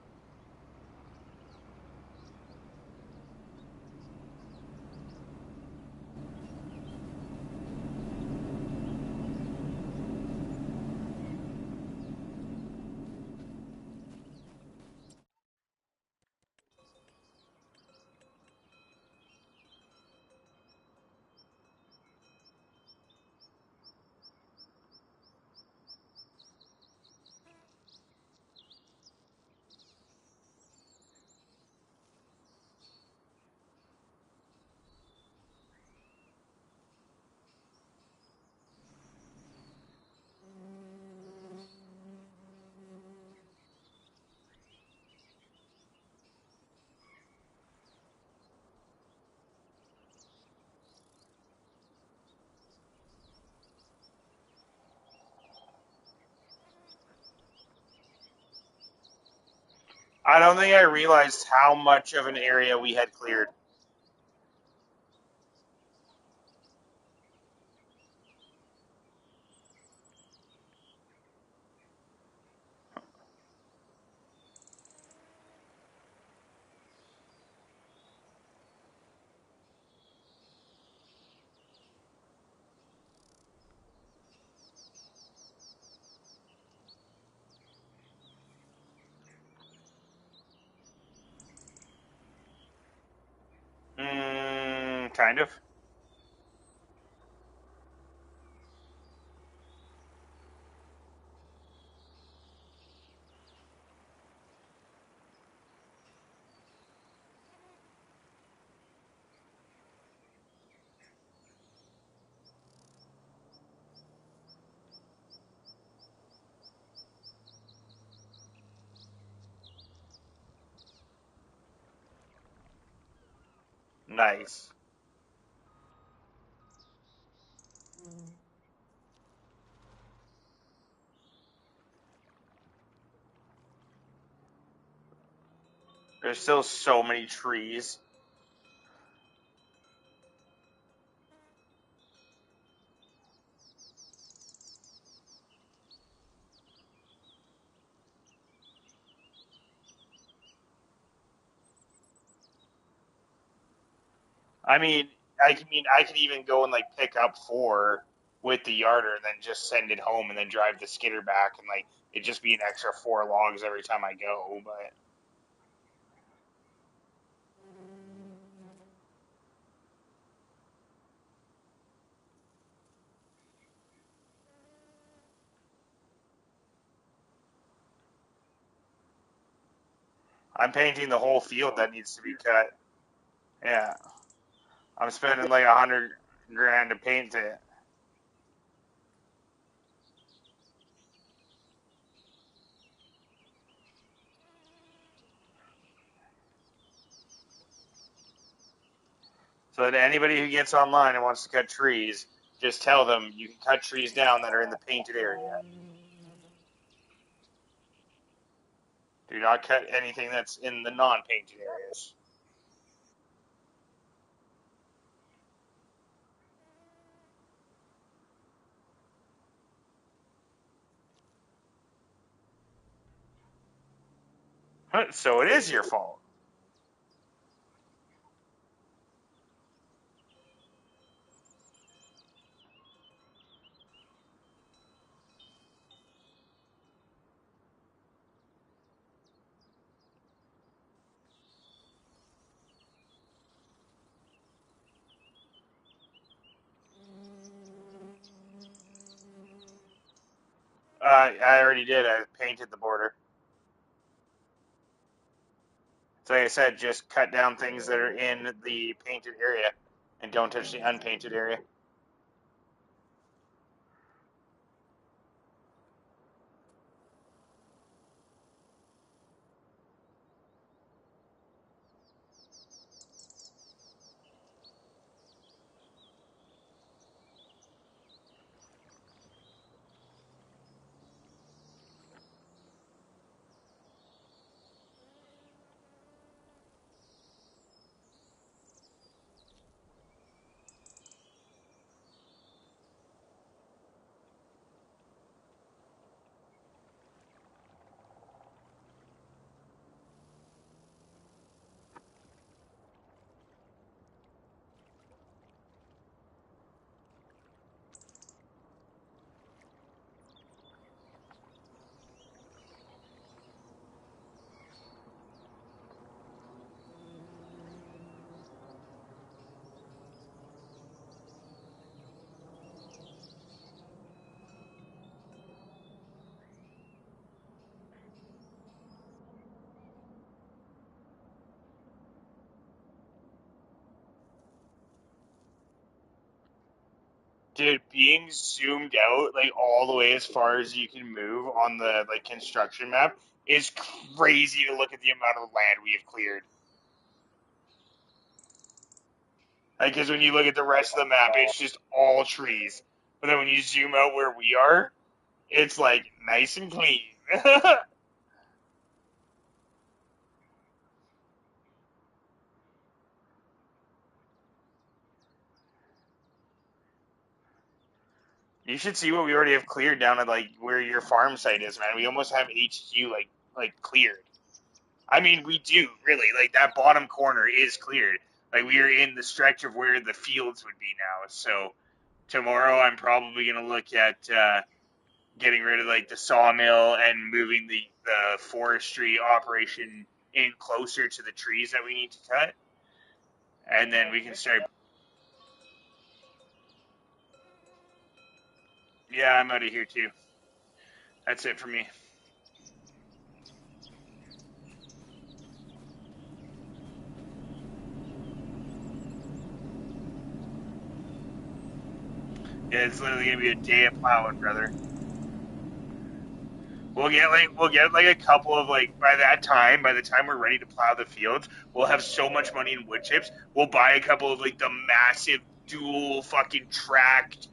I don't think I realized how much of an area we had cleared. Kind of. Nice. There's still so many trees. I mean, I could even go and like pick up 4 with the yarder and then just send it home and then drive the skidder back and like it'd just be an extra 4 logs every time I go. But I'm painting the whole field that needs to be cut. Yeah, I'm spending like 100 grand to paint it. So that anybody who gets online and wants to cut trees, just tell them you can cut trees down that are in the painted area. Do not cut anything that's in the non-painted areas. So it is your fault. I already did. I painted the border. So like I said, just cut down things that are in the painted area and don't touch the unpainted area. Dude, being zoomed out like all the way as far as you can move on the like construction map is crazy to look at the amount of land we have cleared. Like, because when you look at the rest of the map, it's just all trees. But then when you zoom out where we are, it's like nice and clean. You should see what we already have cleared down at like where your farm site is, man. We almost have HQ like cleared. I mean, we do really like that bottom corner is cleared. Like we are in the stretch of where the fields would be now. So tomorrow, I'm probably gonna look at getting rid of like the sawmill and moving the forestry operation in closer to the trees that we need to cut, and then we can start. Yeah, I'm out of here too. That's it for me. Yeah, it's literally gonna be a day of plowing, brother. We'll get like a couple of like by the time we're ready to plow the fields, we'll have so much money in wood chips. We'll buy a couple of like the massive dual fucking tracked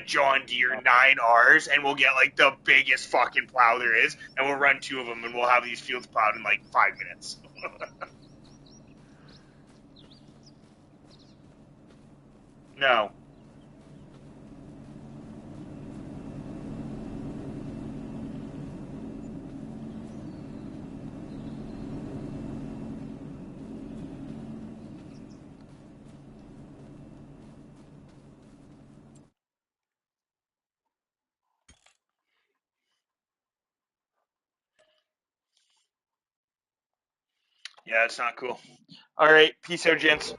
John Deere 9Rs, and we'll get like the biggest fucking plow there is, and we'll run 2 of them, and we'll have these fields plowed in like 5 minutes. No, Yeah, it's not cool. All right, peace out, gents.